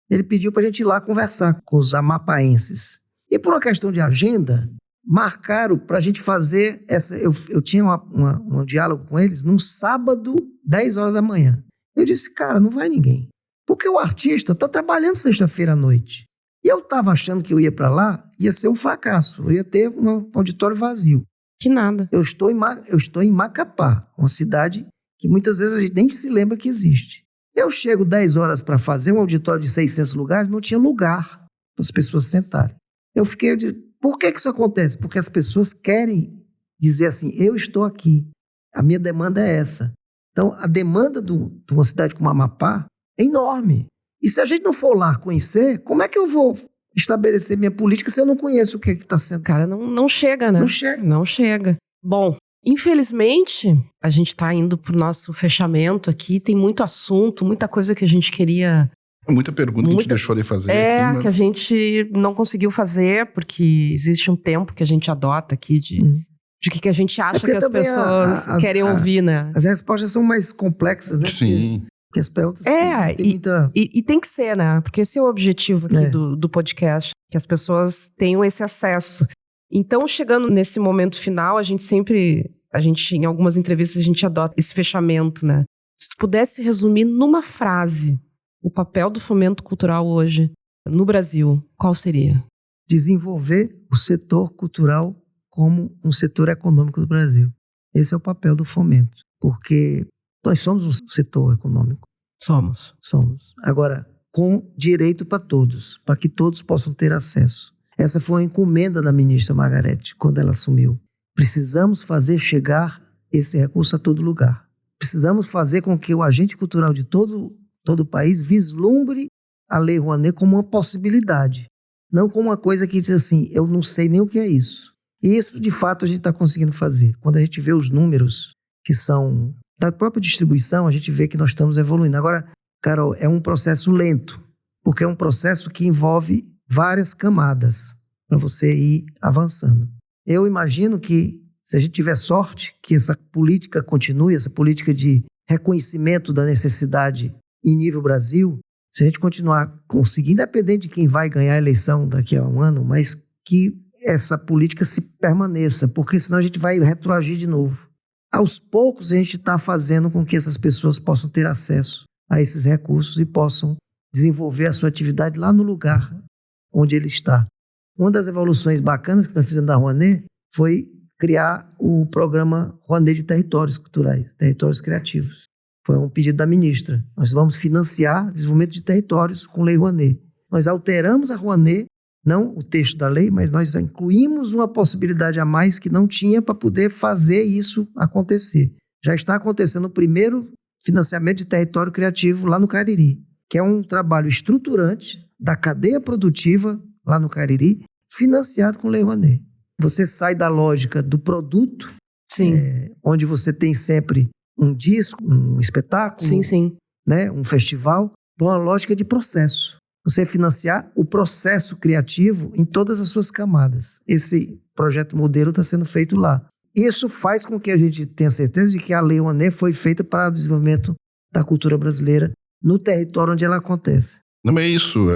Speaker 3: Ele pediu para a gente ir lá conversar com os amapaenses. E por uma questão de agenda, marcaram para a gente fazer essa... Eu tinha um diálogo com eles num sábado, 10 horas da manhã. Eu disse, cara, não vai ninguém. Porque o artista está trabalhando sexta-feira à noite. E eu estava achando que eu ia para lá, ia ser um fracasso. Eu ia ter um auditório vazio.
Speaker 1: Que nada.
Speaker 3: Eu estou em Macapá, uma cidade que muitas vezes a gente nem se lembra que existe. Eu chego 10 horas para fazer um auditório de 600 lugares, não tinha lugar para as pessoas sentarem. Eu disse, por que isso acontece? Porque as pessoas querem dizer assim, eu estou aqui, a minha demanda é essa. Então, a demanda de uma cidade como Amapá é enorme. E se a gente não for lá conhecer, como é que eu vou estabelecer minha política se eu não conheço o que está sendo?
Speaker 1: Cara, não chega, né? Não chega. Bom, infelizmente, a gente está indo para o nosso fechamento aqui. Tem muito assunto, muita coisa que a gente queria...
Speaker 2: Muita pergunta que a gente deixou de fazer aqui. Mas...
Speaker 1: que a gente não conseguiu fazer, porque existe um tempo que a gente adota aqui de que a gente acha que as pessoas querem ouvir, né?
Speaker 3: As respostas são mais complexas, né?
Speaker 2: Sim.
Speaker 3: Porque as perguntas
Speaker 1: e tem que ser, né? Porque esse é o objetivo aqui do podcast, que as pessoas tenham esse acesso. Então, chegando nesse momento final, a gente em algumas entrevistas, a gente adota esse fechamento, né? Se tu pudesse resumir numa frase o papel do fomento cultural hoje no Brasil, qual seria?
Speaker 3: Desenvolver o setor cultural como um setor econômico do Brasil. Esse é o papel do fomento, porque nós somos um setor econômico.
Speaker 1: Somos.
Speaker 3: Agora, com direito para todos, para que todos possam ter acesso. Essa foi uma encomenda da ministra Margarete, quando ela assumiu. Precisamos fazer chegar esse recurso a todo lugar. Precisamos fazer com que o agente cultural de todo o país vislumbre a Lei Rouanet como uma possibilidade, não como uma coisa que diz assim, eu não sei nem o que é isso. E isso, de fato, a gente está conseguindo fazer. Quando a gente vê os números que são da própria distribuição, a gente vê que nós estamos evoluindo. Agora, Carol, é um processo lento, porque é um processo que envolve várias camadas para você ir avançando. Eu imagino que, se a gente tiver sorte, que essa política continue, essa política de reconhecimento da necessidade em nível Brasil, se a gente continuar conseguindo, independente de quem vai ganhar a eleição daqui a um ano, mas que essa política se permaneça, porque senão a gente vai retroagir de novo. Aos poucos a gente está fazendo com que essas pessoas possam ter acesso a esses recursos e possam desenvolver a sua atividade lá no lugar onde ele está. Uma das evoluções bacanas que nós fizemos da Rouanet foi criar o programa Rouanet de Territórios Culturais, Territórios Criativos, Foi um pedido da ministra. Nós vamos financiar desenvolvimento de territórios com Lei Rouanet. Nós alteramos a Rouanet, não o texto da lei, mas nós incluímos uma possibilidade a mais que não tinha para poder fazer isso acontecer. Já está acontecendo o primeiro financiamento de território criativo lá no Cariri, que é um trabalho estruturante da cadeia produtiva lá no Cariri, financiado com Lei Rouanet. Você sai da lógica do produto, onde você tem sempre um disco, um espetáculo, né, um festival, para uma lógica de processo. Você financiar o processo criativo em todas as suas camadas. Esse projeto modelo está sendo feito lá. Isso faz com que a gente tenha certeza de que a Lei Rouanet foi feita para o desenvolvimento da cultura brasileira no território onde ela acontece.
Speaker 2: Não é isso.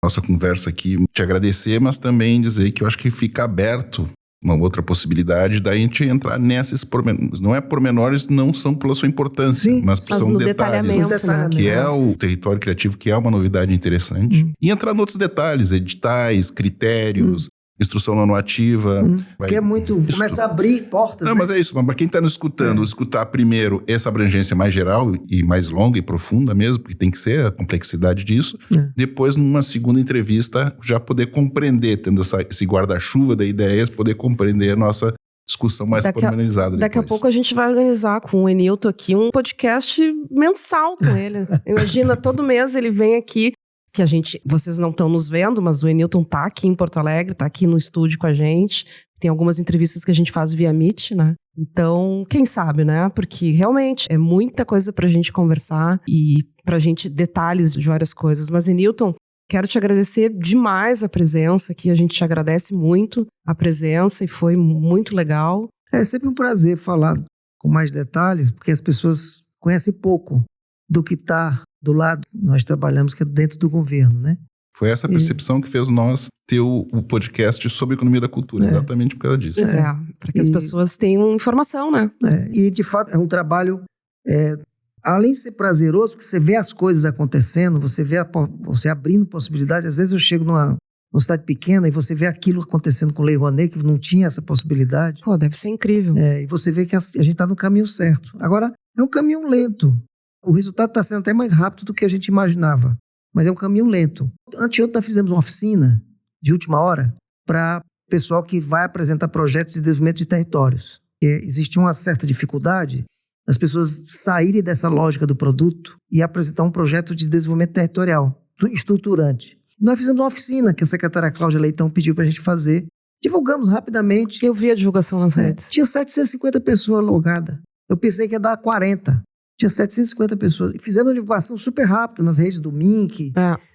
Speaker 2: Nossa conversa aqui, te agradecer, mas também dizer que eu acho que fica aberto uma outra possibilidade da gente entrar nesses pormenores. Não é pormenores, não são pela sua importância, mas são detalhes.
Speaker 1: Né?
Speaker 2: Que é o território criativo, que é uma novidade interessante. E entrar em outros detalhes, editais, critérios, instrução normativa.
Speaker 3: Que é muito... Começa a abrir portas.
Speaker 2: Não, mas é isso. Mas para quem está nos escutando, escutar primeiro essa abrangência mais geral e mais longa e profunda mesmo, porque tem que ser a complexidade disso. Depois, numa segunda entrevista, já poder compreender, tendo esse guarda-chuva de ideias, poder compreender a nossa discussão mais pormenorizada.
Speaker 1: Daqui a pouco a gente vai organizar com o Enilton aqui um podcast mensal com ele. Imagina, todo mês ele vem aqui, que vocês não estão nos vendo, mas o Enilton tá aqui em Porto Alegre, tá aqui no estúdio com a gente. Tem algumas entrevistas que a gente faz via Meet, né? Então, quem sabe, né? Porque realmente é muita coisa pra gente conversar e pra gente detalhes de várias coisas. Mas, Enilton, quero te agradecer demais a presença aqui. A gente te agradece muito a presença e foi muito legal.
Speaker 3: É sempre um prazer falar com mais detalhes, porque as pessoas conhecem pouco do que está do lado, nós trabalhamos que é dentro do governo, né?
Speaker 2: Foi essa percepção que fez nós ter o podcast sobre economia da cultura, exatamente por causa disso.
Speaker 1: Para que as pessoas tenham informação, né?
Speaker 3: E, de fato, é um trabalho, além de ser prazeroso, porque você vê as coisas acontecendo, você abrindo possibilidades. Às vezes eu chego numa cidade pequena e você vê aquilo acontecendo com Lei Rouanet, que não tinha essa possibilidade.
Speaker 1: Pô, deve ser incrível.
Speaker 3: E você vê que a gente está no caminho certo. Agora, é um caminho lento. O resultado está sendo até mais rápido do que a gente imaginava, mas é um caminho lento. Anteontem nós fizemos uma oficina de última hora para o pessoal que vai apresentar projetos de desenvolvimento de territórios. Existia uma certa dificuldade das pessoas saírem dessa lógica do produto e apresentar um projeto de desenvolvimento territorial, estruturante. Nós fizemos uma oficina que a secretária Cláudia Leitão pediu para a gente fazer. Divulgamos rapidamente.
Speaker 1: Eu vi a divulgação nas redes.
Speaker 3: Tinha 750 pessoas logadas. Eu pensei que ia dar 40. Tinha 750 pessoas. E fizemos uma divulgação super rápida nas redes do Mink.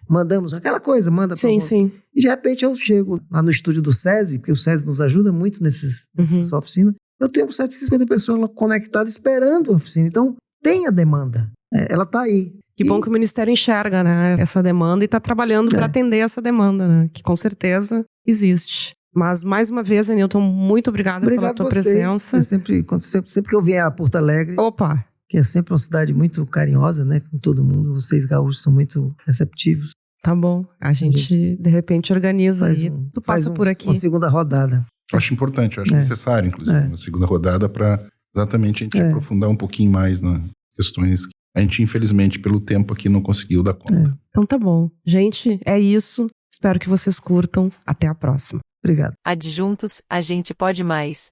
Speaker 3: Mandamos aquela coisa, manda para o
Speaker 1: sim.
Speaker 3: E de repente eu chego lá no estúdio do SESI, porque o SESI nos ajuda muito nessas oficinas. Eu tenho 750 pessoas conectadas esperando a oficina. Então, tem a demanda. Ela está aí.
Speaker 1: Que bom que o Ministério enxerga, né, essa demanda e está trabalhando para atender essa demanda, né? Que com certeza existe. Mas, mais uma vez, Enilton, muito obrigada pela tua presença.
Speaker 3: Sempre que eu vier a Porto Alegre...
Speaker 1: Opa!
Speaker 3: Que é sempre uma cidade muito carinhosa, né, com todo mundo. Vocês gaúchos são muito receptivos.
Speaker 1: Tá bom. A gente de repente, organiza aí. Tu passa por aqui.
Speaker 3: Uma segunda rodada.
Speaker 2: Eu acho importante, eu acho necessário, inclusive, uma segunda rodada para exatamente a gente aprofundar um pouquinho mais nas questões que a gente, infelizmente, pelo tempo aqui não conseguiu dar conta.
Speaker 1: Então tá bom. Gente, é isso. Espero que vocês curtam. Até a próxima.
Speaker 3: Obrigado.
Speaker 4: Adjuntos, a gente pode mais.